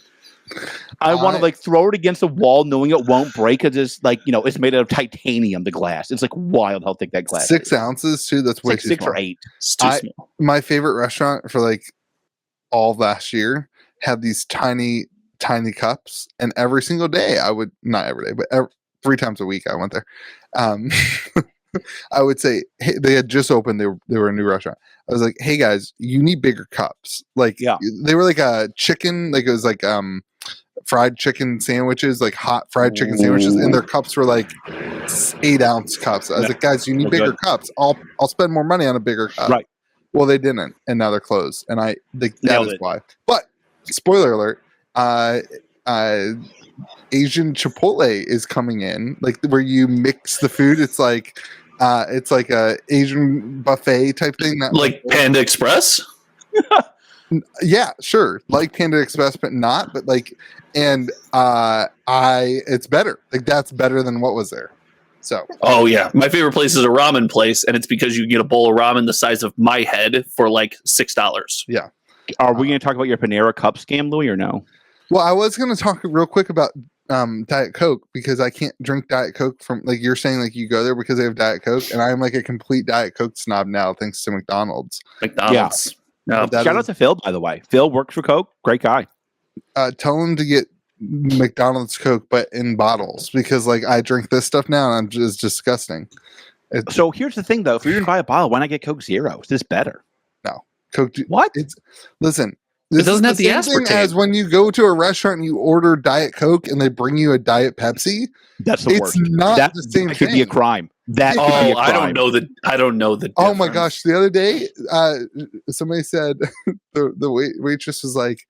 I want to like throw it against the wall knowing it won't break because it's like, it's made out of titanium, the glass. It's like wild how thick that glass is. 6 ounces too? That's way too small. 6 or 8. It's too small. My favorite restaurant for like all last year had these tiny cups, and every single day not every day, but 3 times a week I went there. I would say, hey, they had just opened. They were a new restaurant. I was like, hey guys, you need bigger cups. Like, they were like a chicken, like it was like fried chicken sandwiches, like hot fried chicken sandwiches, and their cups were like 8-ounce cups. I was like, guys, you need bigger cups. I'll spend more money on a bigger cup. Right. Well, they didn't, and now they're closed. And that is why. But spoiler alert, Asian Chipotle is coming in, like where you mix the food. It's like a Asian buffet type thing. Like Panda Express? Yeah, sure. Like Panda Express, but not. But like, and it's better. Like that's better than what was there. So, oh yeah, my favorite place is a ramen place, and it's because you can get a bowl of ramen the size of my head for like $6. Yeah. Are we going to talk about your Panera Cup scam, Louis, or no? Well, I was going to talk real quick about Diet Coke because I can't drink Diet Coke from like you're saying like you go there because they have Diet Coke, and I'm like a complete Diet Coke snob now thanks to McDonald's. Yeah. Shout out to Phil, by the way. Phil works for Coke. Great guy. Tell him to get McDonald's Coke, but in bottles, because like I drink this stuff now and I'm just disgusting. So here's the thing, though: if you're gonna buy a bottle, why not get Coke Zero? Is this better? No, Coke. What? Listen. It doesn't have the aspartame. As when you go to a restaurant and you order Diet Coke and they bring you a Diet Pepsi. That's the worst. Not the same that could be a crime. That could be a crime. I don't know the Oh my gosh! The other day, somebody said the waitress was like,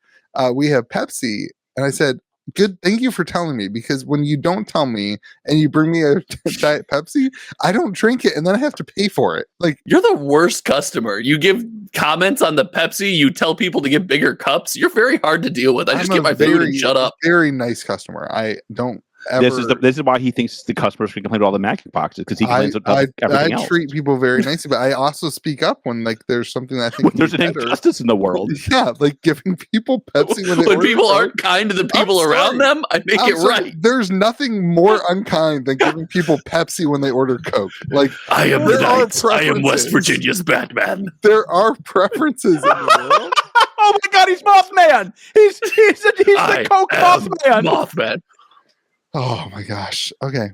"We have Pepsi," and I said, "Good, thank you for telling me." Because when you don't tell me and you bring me a Diet Pepsi, I don't drink it, and then I have to pay for it. Like you're the worst customer. You give comments on the Pepsi. You tell people to get bigger cups. You're very hard to deal with. I just get my food and shut up. Very nice customer. I don't. Ever. This is why he thinks the customers can complain about all the magic boxes because he complains about everything else. I treat people very nicely, but I also speak up when like there's something that I think there's an injustice in the world. Yeah, like giving people Pepsi when people aren't kind to the people around them. I make it right. There's nothing more unkind than giving people Pepsi when they order Coke. Like I am the knight. I am West Virginia's Batman. There are preferences in the world. Oh my God, he's Mothman. He's the Coke Mothman. Mothman. Oh my gosh. Okay.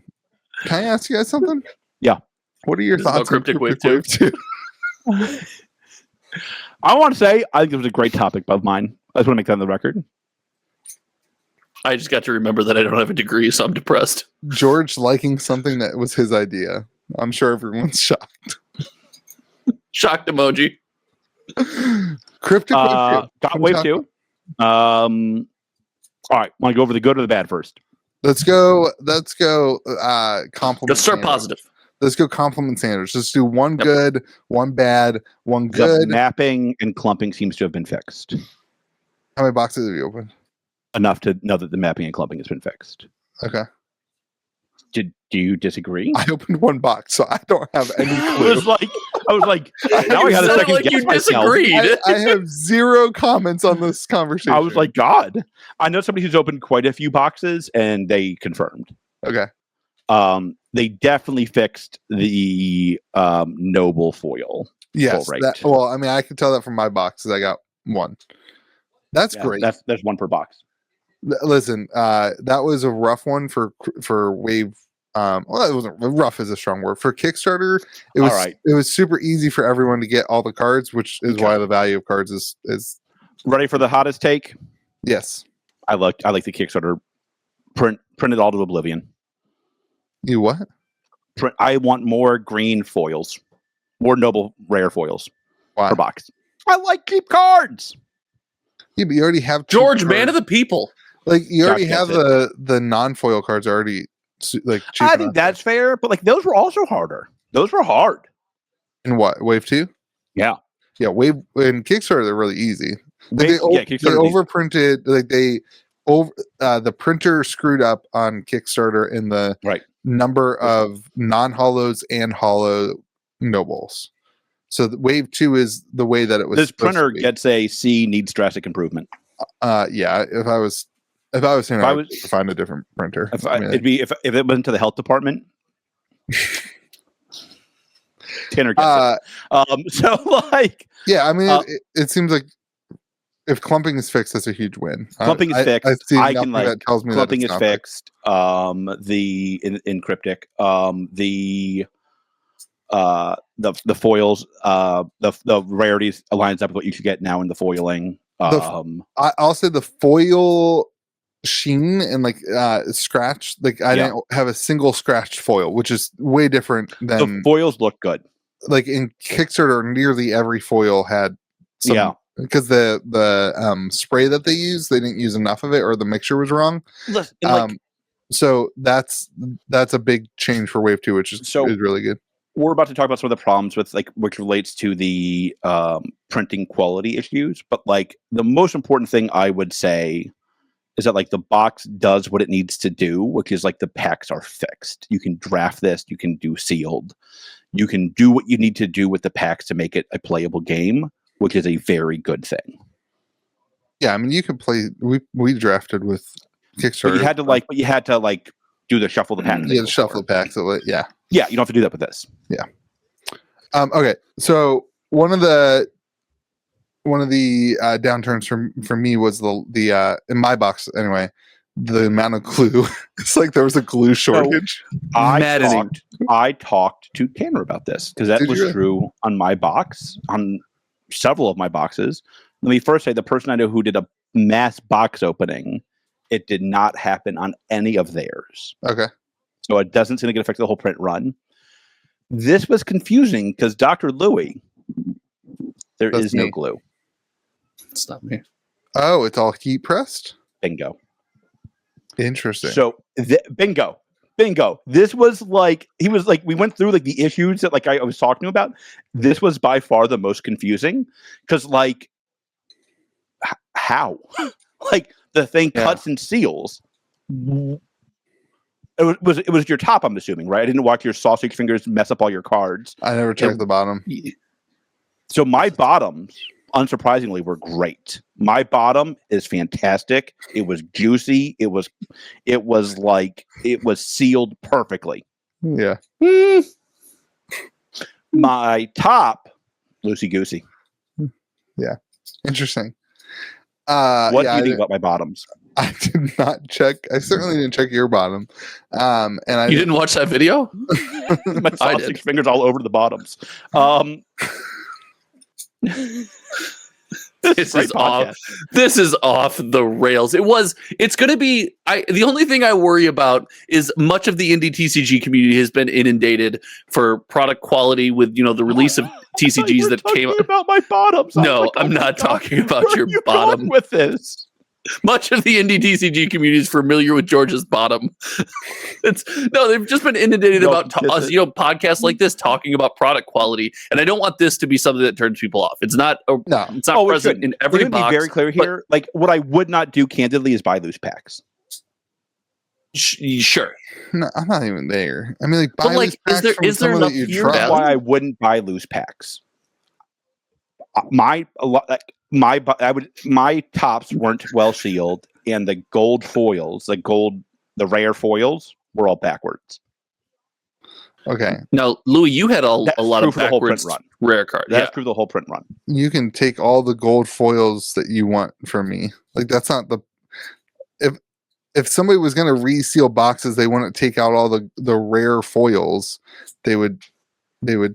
Can I ask you guys something? Yeah. What are your thoughts on Cryptic Wave 2? I want to say I think it was a great topic of mine. I just want to make that on the record. I just got to remember that I don't have a degree, so I'm depressed. George liking something that was his idea. I'm sure everyone's shocked. Shocked emoji. Cryptic Wave 2. Got Wave 2. All right. Want to go over the good or the bad first? Let's go. Compliment. Let's start positive. Let's go compliment Sanders. Let's do one good, one bad, one good. The mapping and clumping seems to have been fixed. How many boxes have you opened? Enough to know that the mapping and clumping has been fixed. Okay. Do you disagree? I opened one box, so I don't have any clue. I was like, now I got a second like guess you myself. disagreed. I have zero comments on this conversation. I was like, God, I know somebody who's opened quite a few boxes, and they confirmed. Okay. They definitely fixed the noble foil. Yes. Right. Well, I mean, I can tell that from my boxes. I got one. That's great. There's one per box. Listen, that was a rough one for Wave. Well, it wasn't rough is a strong word for Kickstarter. It was It was super easy for everyone to get all the cards, which is why the value of cards is ready for the hottest take. Yes, I like the Kickstarter print it all to oblivion. You what? I want more green foils, more noble rare foils per box. I like cheap cards. Yeah, but you already have George, man of the people. Like you already have the non-foil cards already. Like I think that's fair, but like those were also harder. Those were hard. In what, Wave 2? Yeah. Wave in Kickstarter they're really easy. Like they overprinted. Like the printer screwed up on Kickstarter in the number of non-hollows and hollow nobles. So the Wave 2 is the way that it was. This printer gets a C, needs drastic improvement. Yeah. If I was saying, I would find a different printer. If it went to the health department, Tanner gets it. So like, yeah, I mean, it seems like if clumping is fixed, that's a huge win. Clumping is fixed. I can like that tells me clumping that is fixed. In Cryptic, the foils, the rarities aligns up with what you should get now in the foiling. I'll say the foil sheen and like scratch, like I didn't have a single scratched foil, which is way different than the foils look good. Like in Kickstarter, nearly every foil had some, because the spray that they used, they didn't use enough of it, or the mixture was wrong. So that's a big change for Wave 2, which is really good. We're about to talk about some of the problems with which relates to the printing quality issues, but like the most important thing I would say is that like the box does what it needs to do, which is like the packs are fixed. You can draft this, you can do sealed, you can do what you need to do with the packs to make it a playable game, which is a very good thing. Yeah, I mean, you can play. We drafted with Kickstarter, but you had to do the shuffle the packs. Yeah, shuffle the packs. Yeah, yeah. You don't have to do that with this. Yeah. Okay, so one of the downturns for me was the in my box anyway, the amount of glue. It's like there was a glue shortage. I talked to Tanner about this because that was true on my box, on several of my boxes. Let me first say the person I know who did a mass box opening, it did not happen on any of theirs. Okay. So it doesn't seem to get affected the whole print run. This was confusing because Dr. Louie, there is no glue. It's not me. Oh, it's all heat pressed? Bingo. Interesting. So bingo. This was we went through like the issues that I was talking about. This was by far the most confusing because how? The thing cuts and seals. It was your top, I'm assuming, right? I didn't watch your sausage fingers mess up all your cards. I never checked the bottom. So my bottoms, unsurprisingly, were great. My bottom is fantastic. It was juicy. It was sealed perfectly. Yeah. My top, loosey goosey. Yeah. Interesting. What do you think about my bottoms? I did not check. I certainly didn't check your bottom. And you didn't watch that video? My sausage fingers all over the bottoms. This is off. This is off the rails. It's going to be. The only thing I worry about is much of the indie TCG community has been inundated for product quality with the release of TCGs that came about my bottoms. No, I'm not talking about your bottom with this. Much of the indie TCG community is familiar with George's bottom. They've just been inundated about podcasts like this talking about product quality, and I don't want this to be something that turns people off. It's not. It's not present in every box. Be very clear here. What I would not do candidly is buy loose packs. Sure. No, I'm not even there. I mean, buy loose packs is there enough here? That's why I wouldn't buy loose packs. My tops weren't well sealed, and the gold foils, the rare foils, were all backwards. Okay. Now, Louis, you had a lot of backwards rare cards. That's true the whole print run. You can take all the gold foils that you want from me. That's not the. If somebody was going to reseal boxes, they wouldn't take out all the rare foils. They would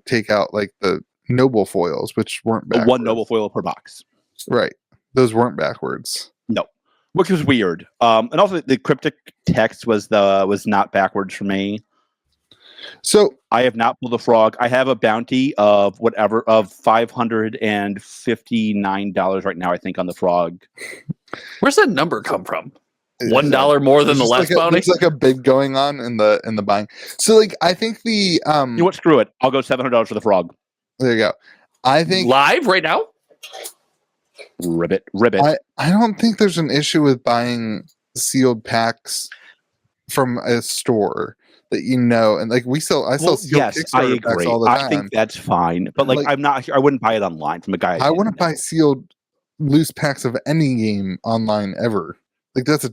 take out the noble foils, which weren't backwards. One noble foil per box. Right. Those weren't backwards. No. Which was weird. And also the cryptic text was not backwards for me. So I have not pulled a frog. I have a bounty of $559 right now, I think, on the frog. Where's that number come from? $1 more than the last bounty? There's a bid going on in the buying. So I think the you know what, screw it. I'll go $700 for the frog. There you go. I think live right now. Ribbit. I don't think there's an issue with buying sealed packs from a store that and I sell sealed Kickstarter packs all the time. I think that's fine, but I'm not. I wouldn't buy it online from a guy. I wouldn't buy sealed loose packs of any game online ever. That's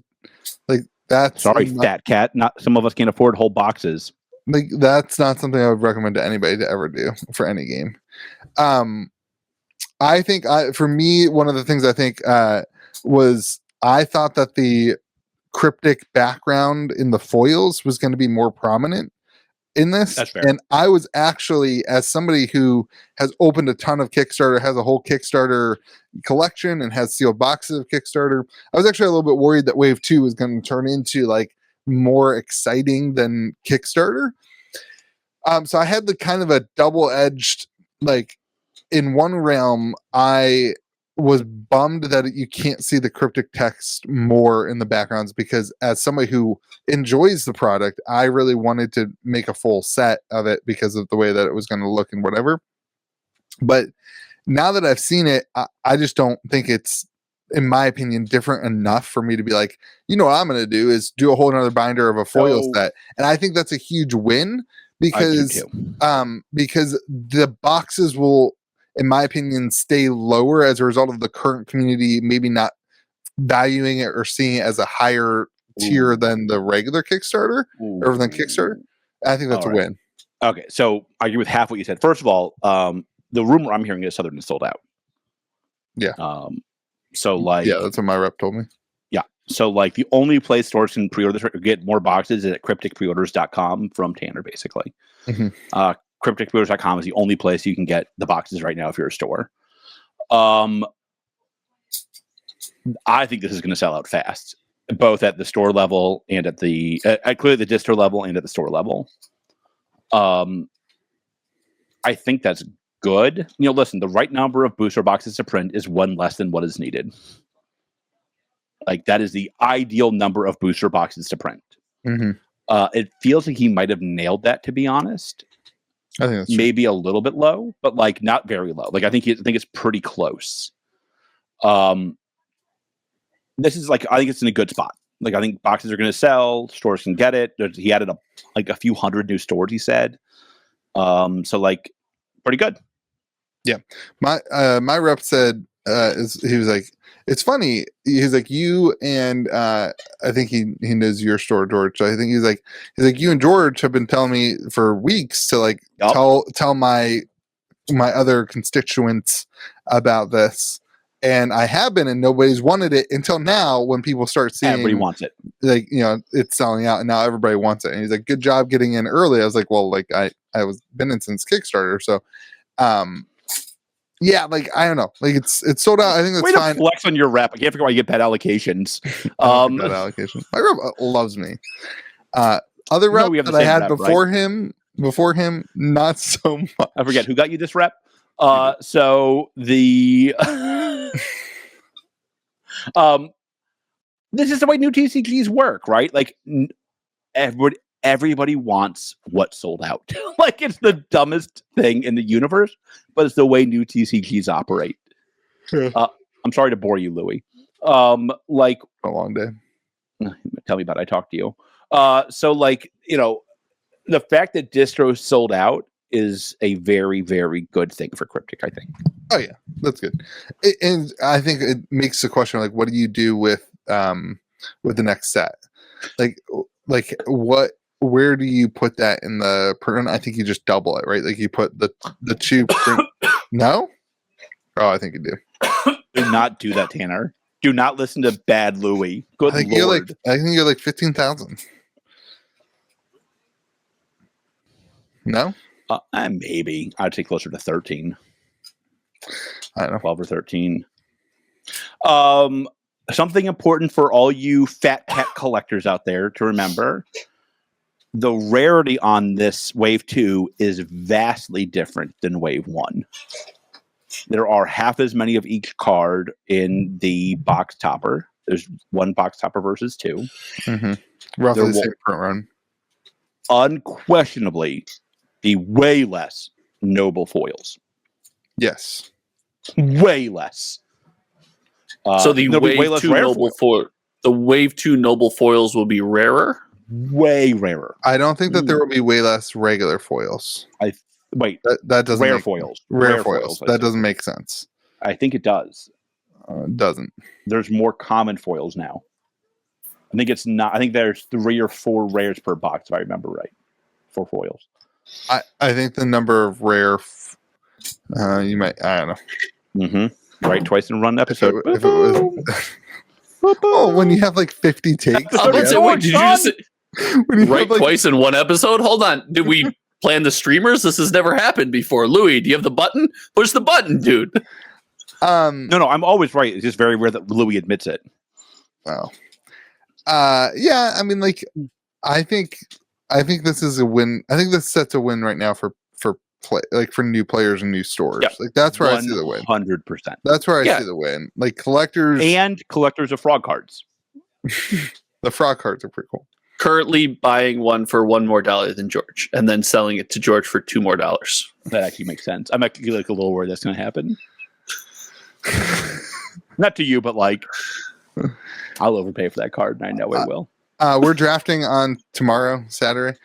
sorry, fat cat. Not some of us can't afford whole boxes. That's not something I would recommend to anybody to ever do for any game. I think for me, one of the things I think was I thought that the cryptic background in the foils was going to be more prominent in this. That's fair. And I was actually, as somebody who has opened a ton of Kickstarter, has a whole Kickstarter collection and has sealed boxes of Kickstarter, I was actually a little bit worried that Wave 2 was going to turn into more exciting than Kickstarter. So I had the kind of a double-edged, in one realm, I was bummed that you can't see the cryptic text more in the backgrounds, because as somebody who enjoys the product, I really wanted to make a full set of it because of the way that it was going to look and whatever. But now that I've seen it, I just don't think it's in my opinion, different enough for me to be like, you know what I'm going to do is do a whole another binder of a foil set. And I think that's a huge win because the boxes will, in my opinion, stay lower as a result of the current community maybe not valuing it or seeing it as a higher tier than the regular Kickstarter or than Kickstarter. I think that's a win. Okay, so I agree with half what you said. First of all, the rumor I'm hearing is Southern is sold out. Yeah. So like, yeah, that's what my rep told me. Yeah. So like, the only place stores can pre-order this or get more boxes is at crypticpreorders.com from Tanner, basically. Crypticpreorders.com is the only place you can get the boxes right now if you're a store. I think this is going to sell out fast, both at the store level and at the clearly the distro level and at the store level. I think that's good. You know, listen, the right number of booster boxes to print is one less than what is needed. Like, that is the ideal number of booster boxes to print. It feels like he might have nailed that, to be honest. I think that's maybe a little bit low, but like not very low. Like, I think it's pretty close. This is like, I think it's in a good spot. Like, I think boxes are going to sell. Stores can get it. He added a few hundred new stores, he said. So like, pretty good. Yeah. My rep said, he was like, it's funny. He's like, you and I think he knows your store, George. I think he's like, you and George have been telling me for weeks to like tell my other constituents about this. And I have been, and nobody's wanted it until now when people start seeing everybody wants it. Like, you know, it's selling out and now everybody wants it. And he's like, good job getting in early. I was like, well, like I was been in since Kickstarter. So, yeah, like, I don't know. Like, it's sold out. I think that's fine. Flex on your rep. I can't figure out why you get bad allocations. Bad allocation. My rep loves me. Other rep that I had before him, not so much. I forget who got you this rep. So the this is the way new TCGs work, right? Like, everybody wants what's sold out. Like, it's the dumbest thing in the universe, but it's the way new TCGs operate. I'm sorry to bore you, Louis. Like, a long day. Tell me about it. I talked to you. So like, you know, the fact that distros sold out is a very, very good thing for Cryptic, I think. Oh yeah, that's good. And I think it makes the question like, what do you do with the next set? Like where do you put that in the print? I think you just double it, right? Like, you put the two print. No? Oh, I think you do. Do not do that, Tanner. Do not listen to bad Louis. Good Lord. I think you're like 15,000. No? Maybe. I'd say closer to 13. I don't know. 12 or 13. Something important for all you fat cat collectors out there to remember. The rarity on this Wave 2 is vastly different than Wave 1. There are half as many of each card in the box topper. There's one box topper versus two. Mm-hmm. Roughly the same print run. Unquestionably, be way less noble foils. Yes. Way less. So the Wave 2 noble foil. The Wave 2 noble foils will be rarer? Way rarer. I don't think that there will be way less regular foils. Wait. That doesn't rare foils. Rare foils. That doesn't make sense. I think it does. It doesn't. There's more common foils now. I think it's not. I think there's 3 or 4 rares per box, if I remember right, for foils. I think the number of rare. You might. I don't know. Mm-hmm. Right, twice in one episode. If it was. Oh, when you have like 50 takes. Wait, did you just right twice in one episode? Hold on. Did we plan the streamers? This has never happened before. Louis, do you have the button? Push the button, dude. No, I'm always right. It's just very rare that Louis admits it. Oh. Yeah, I mean, like, I think this is a win. I think this sets a win right now for play, like, for new players and new stores. Yep. Like, that's where I see the win. 100%. That's where I see the win. Like, collectors of frog cards. The frog cards are pretty cool. Currently buying one for $1 more than George, and then selling it to George for $2 more. That actually makes sense. I'm actually like a little worried that's going to happen. Not to you, but like, I'll overpay for that card, and I know I will. We're drafting on tomorrow, Saturday.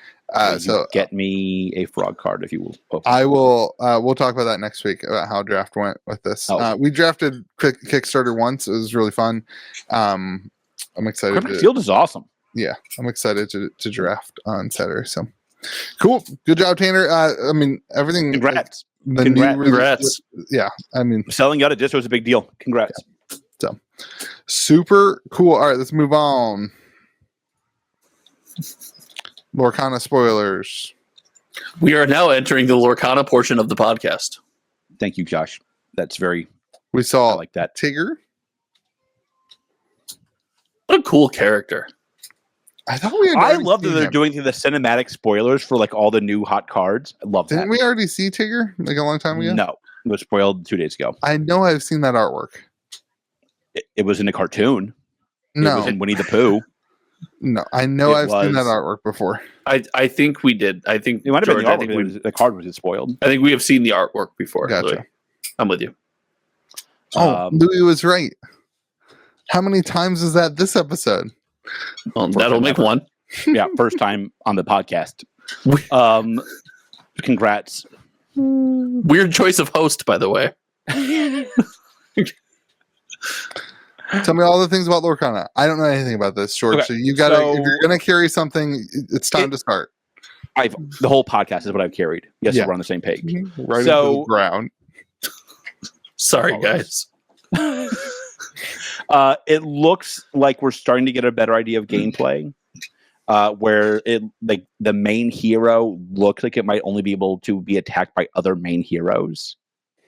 So get me a frog card if you will. I will. We'll talk about that next week about how draft went with this. We drafted Kickstarter once. It was really fun. I'm excited. Cryptid Field is awesome. Yeah, I'm excited to draft on Saturday. So cool. Good job, Tanner. I mean, everything. Congrats. Congrats. Yeah, I mean, selling out a distro is a big deal. Congrats. Yeah. So super cool. All right, let's move on. Lorcana spoilers. We are now entering the Lorcana portion of the podcast. Thank you, Josh. That's very. We saw I like that. Tigger. What a cool character. I thought we. I love that they're doing the cinematic spoilers for like all the new hot cards. I love that. Didn't we already see Tigger like a long time ago? No, it was spoiled 2 days ago. I know I've seen that artwork. It was in a cartoon. No, it was in Winnie the Pooh. No, I know I've seen that artwork before. I think we did. I think it might have been the artwork. The card was spoiled. I think we have seen the artwork before. Gotcha. Louis. I'm with you. Oh, Louis was right. How many times is that this episode? Well, that'll make one. Yeah, first time on the podcast. Congrats. Weird choice of host, by the way. Tell me all the things about Lorcana. I don't know anything about this, George. Okay, so you got to, if you're going to carry something, it's time to start. The whole podcast is what I've carried. Yes, we're on the same page. Right into the ground. Sorry, guys. It looks like we're starting to get a better idea of gameplay, where the main hero looks like it might only be able to be attacked by other main heroes.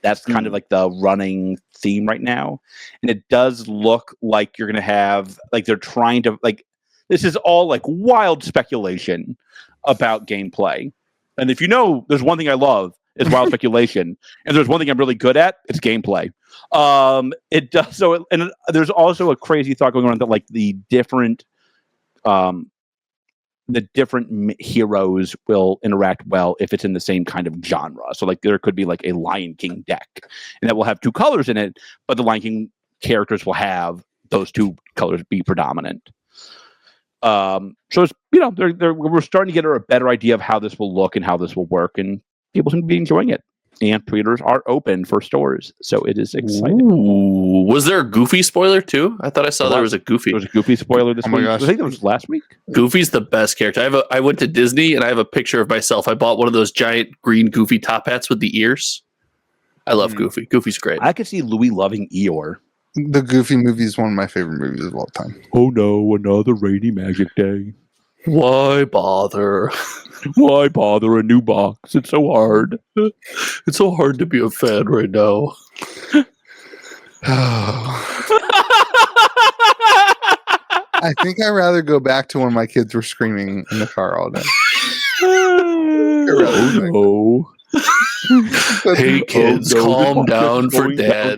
That's kind of like the running theme right now. And it does look like you're going to have, like, they're trying to, like, this is all like wild speculation about gameplay. And if you know, there's one thing I love is wild speculation. And there's one thing I'm really good at, it's gameplay. It does so. And there's also a crazy thought going on that like the different heroes will interact well if it's in the same kind of genre. So like there could be like a Lion King deck and that will have two colors in it, but the Lion King characters will have those two colors be predominant. So it's, we're starting to get a better idea of how this will look and how this will work, and people seem to be enjoying it. And pre-orders are open for stores, so it is exciting. Ooh. Was there a Goofy spoiler too? I thought I saw there was a Goofy. There was a Goofy spoiler this week. I think that was last week. Goofy's the best character. I went to Disney and I have a picture of myself. I bought one of those giant green Goofy top hats with the ears. I love Goofy. Goofy's great. I could see Louis loving Eeyore. The Goofy movie is one of my favorite movies of all time. Oh no, another rainy magic day. Why bother? Why bother a new box? It's so hard. It's so hard to be a fan right now. I think I'd rather go back to when my kids were screaming in the car all day. Oh no. Hey kids, calm down for dad.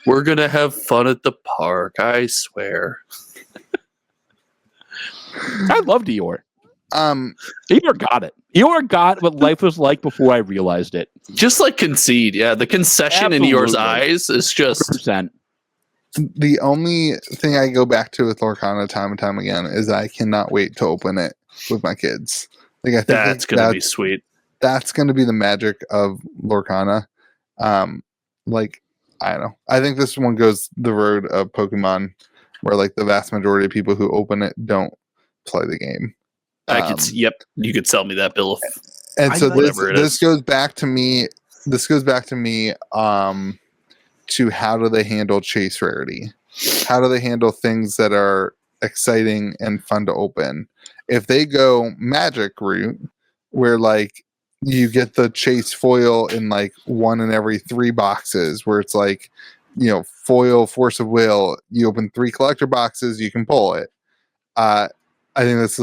We're going to have fun at the park, I swear. I loved Eeyore. Eeyore got it. Eeyore got what life was like before I realized it. Just like Concede, yeah. The concession in Eeyore's eyes is just 100%. The only thing I go back to with Lorcana time and time again is I cannot wait to open it with my kids. Like I think that's going to be sweet. That's going to be the magic of Lorcana. Like I don't know. I think this one goes the road of Pokemon, where like the vast majority of people who open it don't play the game. Yep, you could sell me that bill. And so this goes back to me. This goes back to me to how do they handle chase rarity? How do they handle things that are exciting and fun to open? If they go magic route, where like you get the chase foil in like 1 in every 3 boxes, where it's like, foil force of will, you open 3 collector boxes, you can pull it. I think it's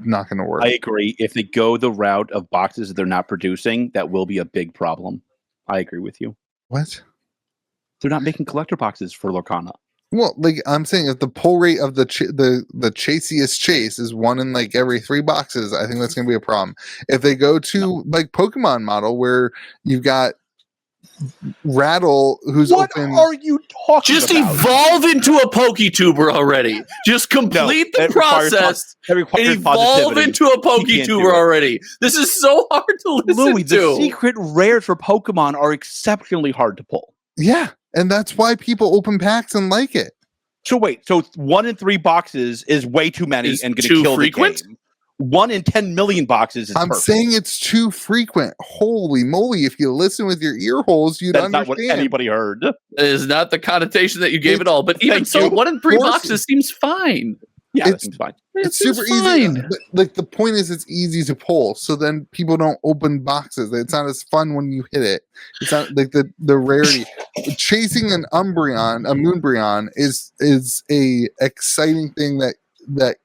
not going to work. I agree. If they go the route of boxes that they're not producing, that will be a big problem. I agree with you. What? They're not making collector boxes for Lorcana. Well, like I'm saying, if the pull rate of the chasiest chase is 1 in like every 3 boxes, I think that's going to be a problem. If they go to like Pokemon model where you've got Rattle, who's what open. are you talking Just about? evolve into a PokeTuber already. Just complete the process and evolve into a PokeTuber already. This is so hard to listen Louis, to. The secret rares for Pokemon are exceptionally hard to pull. Yeah, and that's why people open packs and like it. So wait, so 1 in 3 boxes is way too many and going to kill frequent? the game. 1 in 10 million boxes is perfect. Saying it's too frequent. Holy moly, if you listen with your ear holes, you'd understand. That's not what anybody heard. That is not the connotation that you gave it all. But even so, 1 in 3 boxes seems fine. Yeah, that seems fine. It's super easy. Like, the point is it's easy to pull, so then people don't open boxes. It's not as fun when you hit it. It's not like the rarity. Chasing an Umbreon, a Moonbreon is a exciting thing that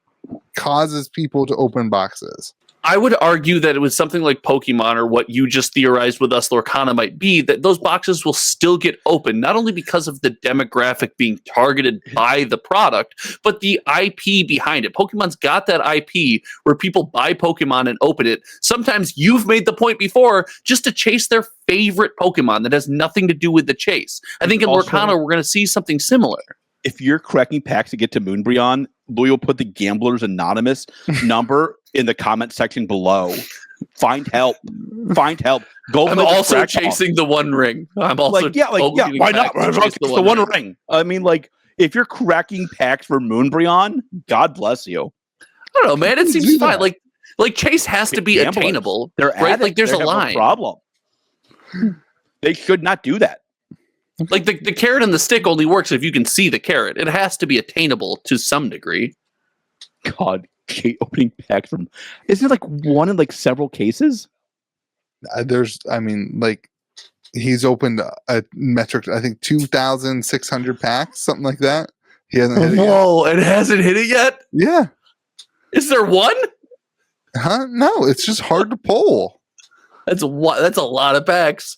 causes people to open boxes. I would argue that it was something like Pokemon, or what you just theorized with us, Lorcana, might be, that those boxes will still get open, not only because of the demographic being targeted by the product, but the IP behind it. Pokemon's got that IP where people buy Pokemon and open it. Sometimes you've made the point before, just to chase their favorite Pokemon that has nothing to do with the chase. I think in Lorcana, we're going to see something similar. If you're cracking packs to get to Moonbreon, Louis will put the Gambler's Anonymous number in the comment section below. Find help. Find help. Go. I'm also chasing the One Ring. I'm also why not? It's the One Ring. I mean, like, if you're cracking packs for Moonbreon, God bless you. I don't know, man. It seems fine. Like chase has to be attainable. They're right. Like there's a line. Problem. They should not do that. Like the carrot and the stick only works if you can see the carrot. It has to be attainable to some degree. God, opening packs from, isn't it like 1 in like several cases? He's opened a metric, I think 2,600 packs, something like that. He hasn't hit it yet. Whoa, it hasn't hit it yet? Yeah. Is there one? Huh? No, it's just hard to pull. That's a lot of packs.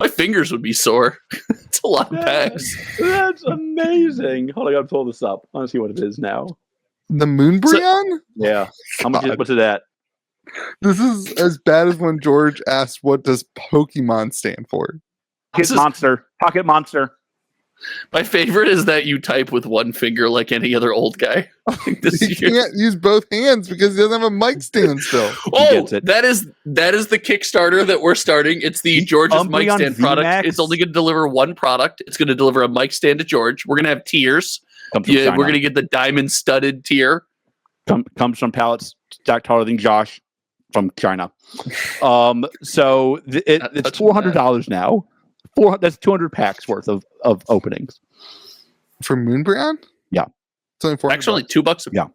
My fingers would be sore. It's a lot of packs. That's amazing. Hold on, I gotta pull this up. I want to see what it is now. The Moonbreon? Yeah. How much? What's it at? This is as bad as when George asked, "What does Pokemon stand for?" Pocket monster. My favorite is that you type with one finger like any other old guy. He can't use both hands because he doesn't have a mic stand still. That is the Kickstarter that we're starting. It's the George's mic stand product. It's only going to deliver one product. It's going to deliver a mic stand to George. We're going to have tiers. We're going to get the diamond studded tier. Comes from pallets stacked taller than Josh from China. So it's $400 now. That's 200 packs worth of openings for Moonbreon. Yeah, it's only $400. Actually, $2. Yeah,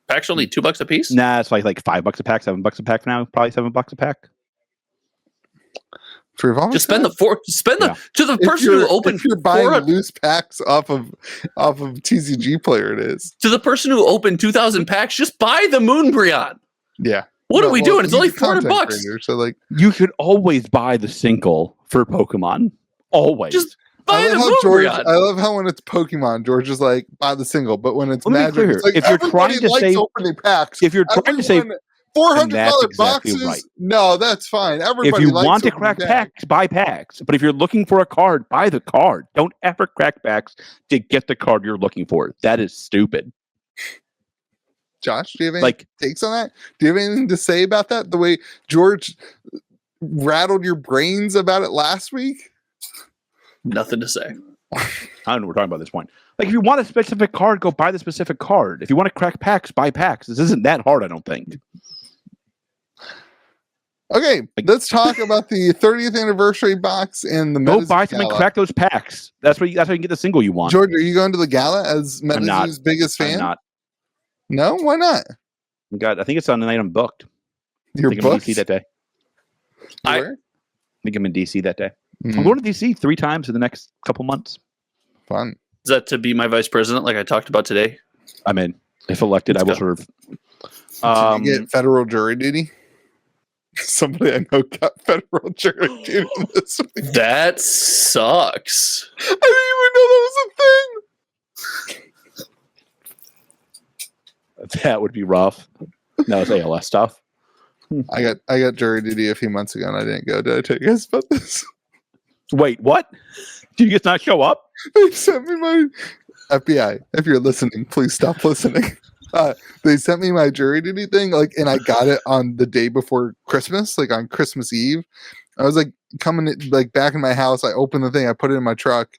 packs only $2 a piece. Nah, it's like $5 a pack, $7 a pack now. Probably $7 a pack. For just spend the to the person who opened. If you're buying loose packs off of TCG Player, it is to the person who opened 2,000 packs. Just buy the Moonbreon. Yeah. What are we doing? It's only $400. So like, you should always buy the single for Pokemon. Always. Just buy the Moonbreon. I love how when it's Pokemon, George is like, buy the single, but when it's Magic, it's like, if you're trying to say opening packs, if you're trying to say $400 boxes, right. No, that's fine. Everybody if you want to crack packs, buy packs. But if you're looking for a card, buy the card. Don't ever crack packs to get the card you're looking for. That is stupid. Josh, do you have any takes on that? Do you have anything to say about that? The way George rattled your brains about it last week? Nothing to say. I don't know what we're talking about at this point. Like, if you want a specific card, go buy the specific card. If you want to crack packs, buy packs. This isn't that hard, I don't think. Okay, let's talk about the 30th anniversary box and the Go buy some and crack those packs. That's how you can get the single you want. George, are you going to the gala as Metazu's biggest fan? I'm not. No, why not? God, I think it's on the night I'm booked. You're booked? I'm in DC that day. I think I'm in DC that day. I'm going to DC 3 times in the next couple months. Fun. Is that to be my vice president like I talked about today? I'm in. If elected, I will serve. Did you get federal jury duty? Somebody I know got federal jury duty this week. That sucks. I didn't even know that was a thing. That would be rough. No, it's ALS stuff. I got jury duty a few months ago and I didn't go. Did I tell you guys about this? Wait, what? Did you just not show up? They sent me my FBI. If you're listening, please stop listening. They sent me my jury duty thing, like, and I got it on the day before Christmas, like on Christmas Eve. I was like coming like back in my house. I opened the thing, I put it in my truck,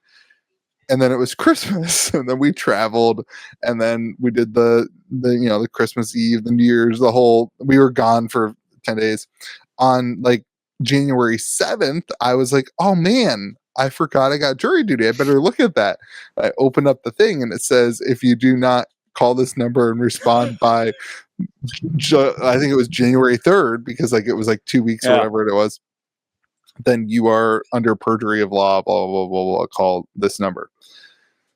and then it was Christmas, and then we traveled, and then we did the Christmas Eve, the New Year's, we were gone for 10 days. On like January 7th, I was like, oh man, I forgot I got jury duty. I better look at that. I opened up the thing and it says, if you do not call this number and respond by, I think it was January 3rd, because like it was like 2 weeks or whatever it was, then you are under perjury of law, blah, blah, blah, blah, call this number.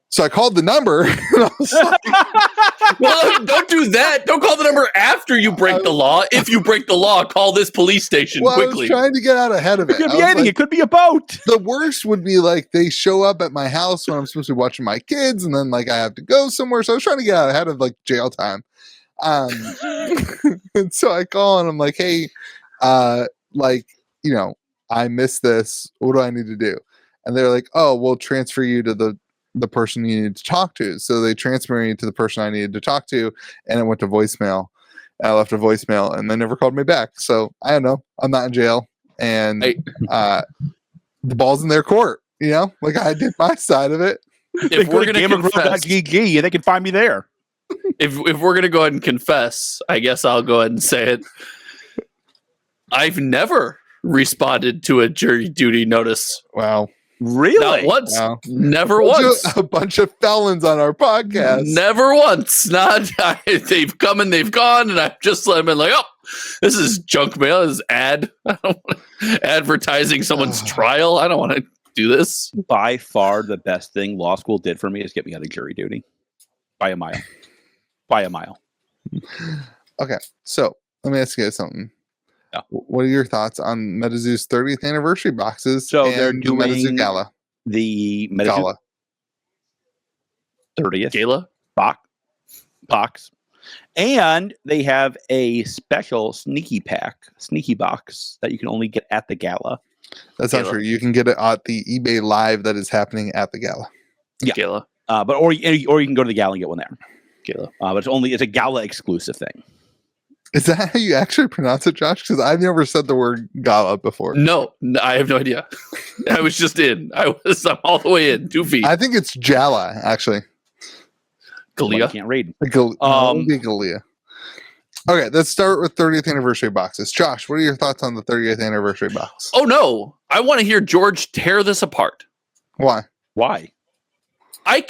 So I called the number. And I was like, well, don't do that. Don't call the number after you break the law. If you break the law, call this police station quickly. I was trying to get out ahead of it. It could be anything. It could be a boat. The worst would be like they show up at my house when I'm supposed to be watching my kids, and then like I have to go somewhere. So I was trying to get out ahead of like jail time. And so I call and I'm like, hey, I missed this. What do I need to do? And they're like, oh, we'll transfer you to the person you need to talk to. So they transferred me to the person I needed to talk to, and it went to voicemail. I left a voicemail, and they never called me back. So I don't know. I'm not in jail, and the ball's in their court. Like I did my side of it. If we're gonna confess, GG, they can find me there. If we're gonna go ahead and confess, I guess I'll go ahead and say it. I've never responded to a jury duty notice. Wow. Really? Not once. Wow. Never once. A bunch of felons on our podcast. Never once. They've come and they've gone, and I've just been like, oh, this is junk mail. This is advertising someone's trial. I don't want to do this. By far, the best thing law school did for me is get me out of jury duty. By a mile. By a mile. Okay, so let me ask you guys something. Yeah. What are your thoughts on MetaZoo's 30th anniversary boxes? So and they're doing the MetaZoo Gala. The MetaZoo Gala. 30th Gala box. And they have a special sneaky box that you can only get at the gala. That's not true. You can get it at the eBay Live that is happening at the gala. Yeah. Gala. Or you can go to the gala and get one there. Gala. But it's a gala exclusive thing. Is that how you actually pronounce it, Josh? Because I've never said the word gala before. No, I have no idea. I was just in. I'm all the way in, 2 feet. I think it's Jala, actually. Galia. I can't read. Galia. Okay, let's start with 30th anniversary boxes. Josh, what are your thoughts on the 30th anniversary box? Oh, no. I want to hear George tear this apart. Why? I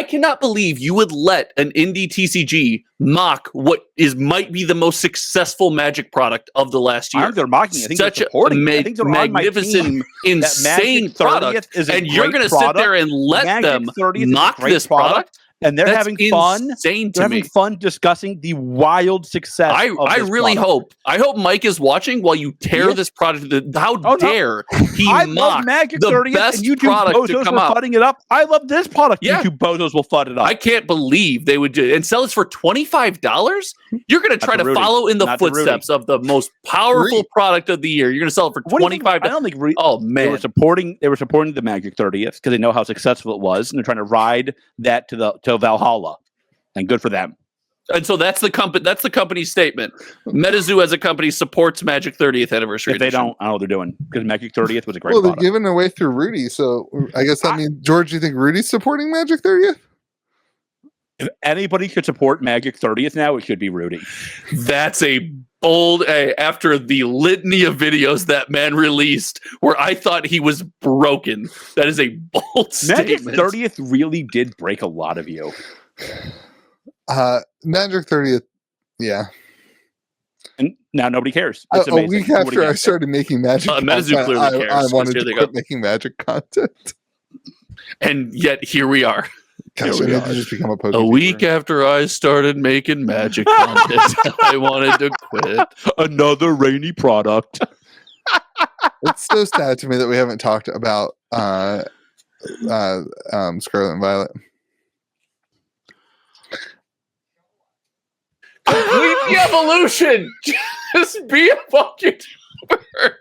cannot believe you would let an indie TCG mock what might be the most successful Magic product of the last year. I think they're mocking. I think such a magnificent, insane product, and you're going to sit there and let them mock this product. And they're having fun. They're having fun discussing the wild success. I really hope. I hope Mike is watching while you tear this product. How dare he mock Magic the 30th best and YouTube product bozos to come were out? fudding it up. I love this product. Yeah. YouTube bozos will fud it up. I can't believe they would do it and sell this for $25. You're going to try to follow in the footsteps of the most powerful product of the year. You're going to sell it for $25. I don't think. Oh man, they were supporting the Magic 30th because they know how successful it was, and they're trying to ride that to Valhalla. And good for them. And so that's the company's statement. MetaZoo as a company supports Magic 30th anniversary. If they don't, I don't know what they're doing because Magic 30th was a great. Well, product. they're giving away through Rudy, so I guess that means George. You think Rudy's supporting Magic 30th? If anybody could support Magic 30th now, it should be Rudy. That's a bold. After the litany of videos that man released, where I thought he was broken, that is a bold statement. Magic 30th really did break a lot of you. Magic 30th, yeah. And now nobody cares. A week after I started making Magic MetaZoo clearly cares. I wanted to quit making Magic content. And yet here we are. Gosh, I need to just become a week after I started making Magic content, I wanted to quit. Another rainy product. It's so sad to me that we haven't talked about Scarlet and Violet. Complete the evolution. Just be a fucking YouTuber.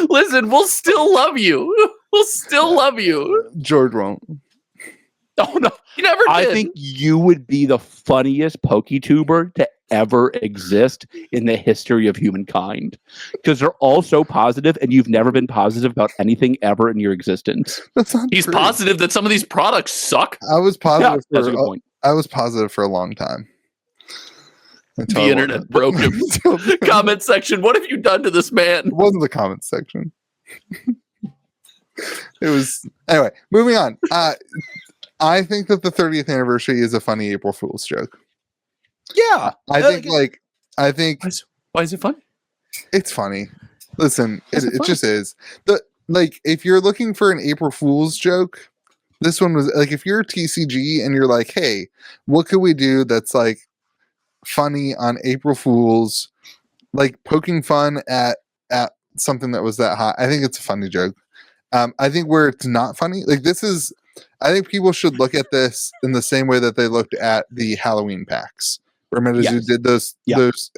Listen, we'll still love you. We'll still love you. George won't. Oh no, you never did. I think you would be the funniest PokeTuber to ever exist in the history of humankind, because they're all so positive, and you've never been positive about anything ever in your existence. That's not He's true. positive that some of these products suck. I was positive that's a good point. I was positive for a long time. The internet broke him. Comment section. What have you done to this man? It wasn't the comment section. It was anyway. Moving on. I think that the 30th anniversary is a funny April Fool's joke. Yeah, I think why is it fun? It's funny. Listen, it just is. If you're looking for an April Fool's joke, this one was like, if you're a TCG and you're like, hey, what could we do that's like funny on April Fool's, like poking fun at something that was that hot. I think it's a funny joke. I think where it's not funny, I think people should look at this in the same way that they looked at the Halloween packs. Where MetaZoo did those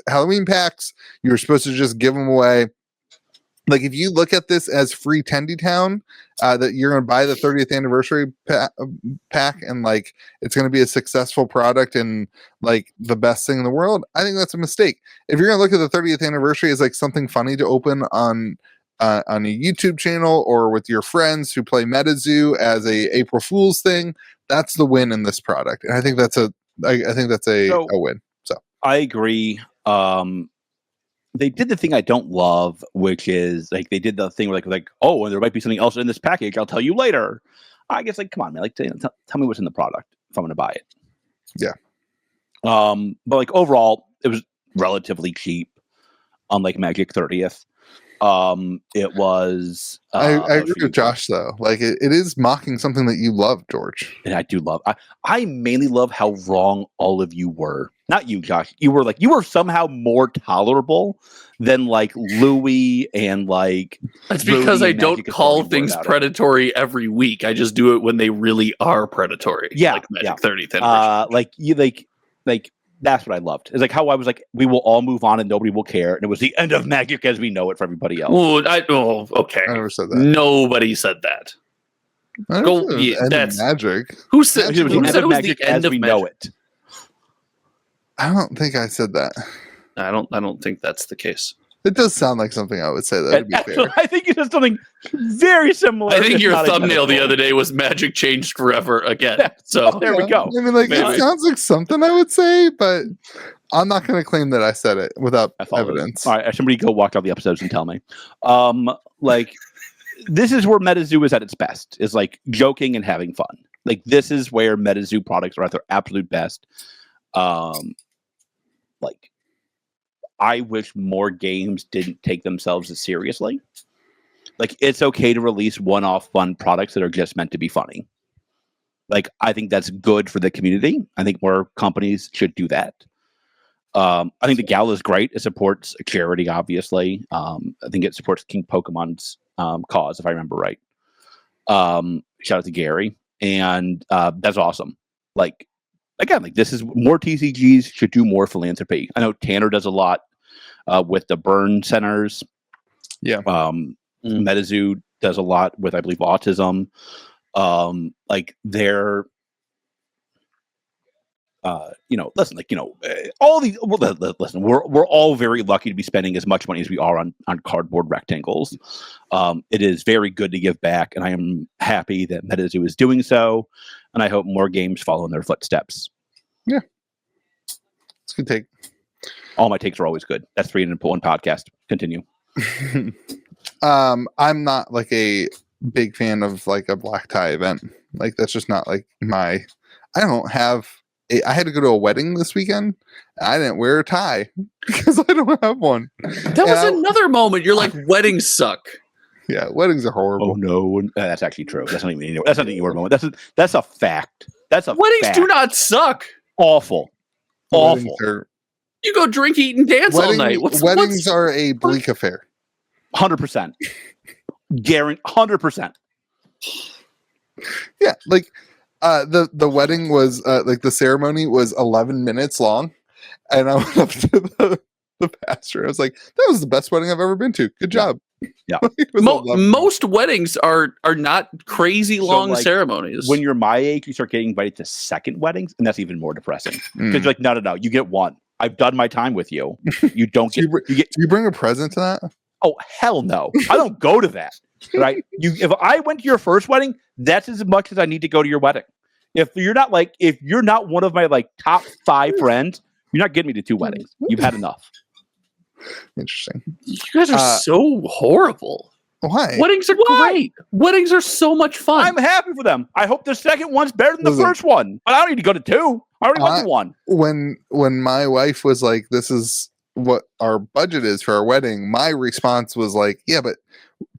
Halloween packs, you were supposed to just give them away. Like, if you look at this as free Tendy Town, that you're going to buy the 30th anniversary pack and like it's going to be a successful product and like the best thing in the world, I think that's a mistake. If you're going to look at the 30th anniversary as like something funny to open on a YouTube channel or with your friends who play MetaZoo as a April Fool's thing, that's the win in this product, and I think that's a win. So I agree. They did the thing I don't love, which is like they did the thing where like oh, and there might be something else in this package. I'll tell you later. I guess like come on, man, like tell me what's in the product if I'm going to buy it. Yeah. But like overall, it was relatively cheap on like Magic 30th. It was. I agree with Josh though. Like it is mocking something that you love, George. And I do love. I mainly love how wrong all of you were. Not you, Josh. You were somehow more tolerable than like Louis and like. That's because I don't call things predatory every week. I just do it when they really are predatory. Yeah, like Magic 30th anniversary. Like you like. That's what I loved. It's like how I was like, we will all move on and nobody will care. And it was the end of Magic as we know it for everybody else. Okay. I never said that. Nobody said that. That's Magic. Who said it was the end of Magic as we know it? I don't think I said that. I don't think that's the case. It does sound like something I would say. That would be fair. I think you said something very similar. I think your thumbnail the other day was "Magic changed forever again." So there we go. I mean, like it sounds like something I would say, but I'm not going to claim that I said it without evidence. All right, somebody go watch all the episodes and tell me. Like this is where MetaZoo is at its best. Is like joking and having fun. Like this is where MetaZoo products are at their absolute best. Like. I wish more games didn't take themselves as seriously. Like, it's okay to release one-off fun products that are just meant to be funny. Like, I think that's good for the community. I think more companies should do that. I think the Gala is great. It supports a charity, obviously. I think it supports King Pokemon's cause, if I remember right. Shout out to Gary. And that's awesome. Like, again, like this is more TCGs should do more philanthropy. I know Tanner does a lot with the burn centers. Yeah. MetaZoo does a lot with, I believe, autism. Like they're, listen, like, all these, listen, we're all very lucky to be spending as much money as we are on cardboard rectangles. It is very good to give back, and I am happy that MetaZoo is doing so, and I hope more games follow in their footsteps. Yeah. It's a good take. All my takes are always good. That's 3 in 1 podcast. Continue. I'm not like a big fan of like a black tie event. Like that's just not like I had to go to a wedding this weekend. I didn't wear a tie because I don't have one. That was another moment. You're like, weddings suck. Yeah, weddings are horrible. Oh no, that's actually true. That's not even. That's not your moment. That's a fact. That's a weddings fact. do not suck. Awful. You go drink, eat, and dance all night. Weddings are a bleak affair. 100%. Guarantee. 100%. Yeah, like the wedding was like the ceremony was 11 minutes long, and I went up to the pastor. I was like, "That was the best wedding I've ever been to. Good job." Yeah. Most weddings are not crazy long ceremonies. When you're my age, you start getting invited to second weddings, and that's even more depressing. Because you're like, no, you get one. I've done my time with you. You don't get. Do you bring a present to that? Oh, hell no! I don't go to that. Right? If I went to your first wedding, that's as much as I need to go to your wedding. If you're not one of my top 5 friends, you're not getting me to 2 weddings. You've had enough. Interesting. You guys are so horrible. Why? Weddings are great. Weddings are so much fun. I'm happy for them. I hope the second one's better than the first one. But I don't need to go to 2. I already went to 1. When my wife was like, "This is what our budget is for our wedding," my response was like, "Yeah, but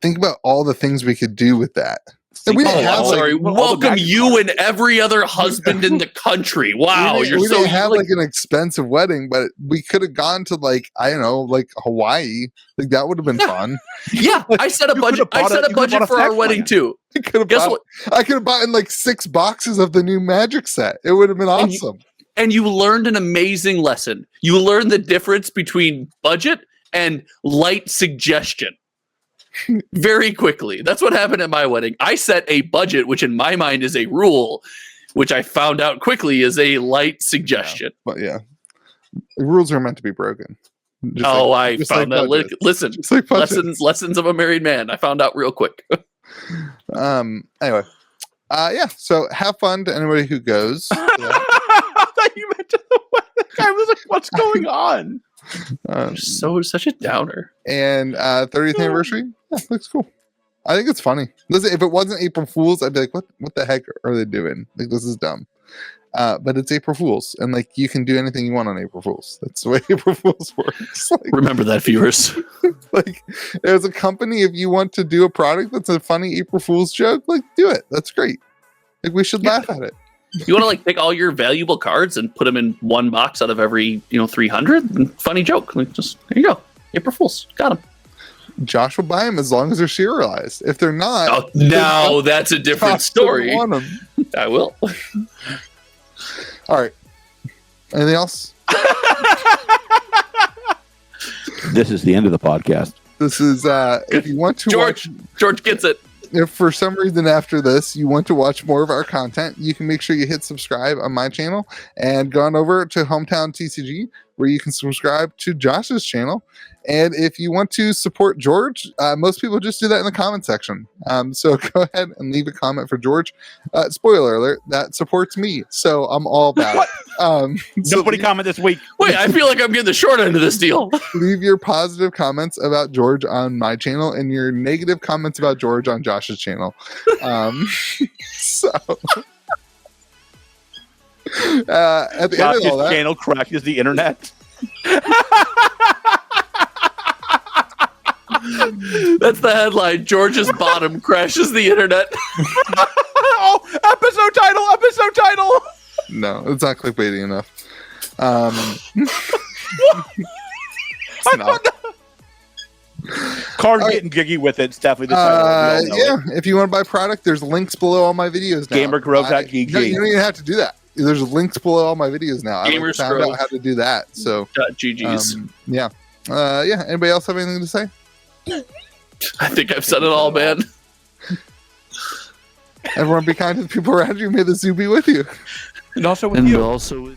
think about all the things we could do with that." Welcome you and every other husband in the country. Wow, we didn't have an expensive wedding, but we could have gone to Hawaii. That would have been fun. Yeah, I set a budget. I set a budget for our wedding too. Guess what? I could have bought 6 boxes of the new Magic set. It would have been awesome. And you learned an amazing lesson. You learned the difference between budget and light suggestion. Very quickly. That's what happened at my wedding. I set a budget, which in my mind is a rule, which I found out quickly is a light suggestion. But the rules are meant to be broken. I found that. Listen, lessons of a married man. I found out real quick. Anyway, so have fun to anybody who goes. I thought you meant to the wedding. I was like, what's going on? Such a downer. And 30th anniversary, looks cool. I think it's funny. Listen, if it wasn't April Fool's, I'd be like, what the heck are they doing? This is dumb. But it's April Fool's, and you can do anything you want on April Fool's. That's the way April Fool's works. Remember that, viewers. As a company, if you want to do a product that's a funny April Fool's joke, do it. That's great. We should laugh at it. You want to take all your valuable cards and put them in one box out of every 300? Funny joke. Just there you go. April Fools. Got them. Josh will buy them as long as they're serialized. If they're not, that's a different story. Want them. I will. All right. Anything else? This is the end of the podcast. This is if you want to George gets it. If for some reason after this you want to watch more of our content, you can make sure you hit subscribe on my channel and go on over to Hometown TCG, where you can subscribe to Josh's channel. And if you want to support George, most people just do that in the comment section. So go ahead and leave a comment for George. Spoiler alert, that supports me. So I'm all about it. Nobody comment this week. Wait, I feel like I'm getting the short end of this deal. Leave your positive comments about George on my channel and your negative comments about George on Josh's channel. At the end of all that, channel crashes the internet. That's the headline. George's bottom crashes the internet. Episode title. No, it's not clickbaity enough. It's not. Card getting jiggy with it. It's definitely the title. If you want to buy product, there's links below all my videos now. GamerGrove.gg. You don't even have to do that. There's links below all my videos now. I found out how to do that. So GG's. Anybody else have anything to say? I think I've said it all, man. Everyone be kind to the people around you. May the zoo be with you. And also with you. Also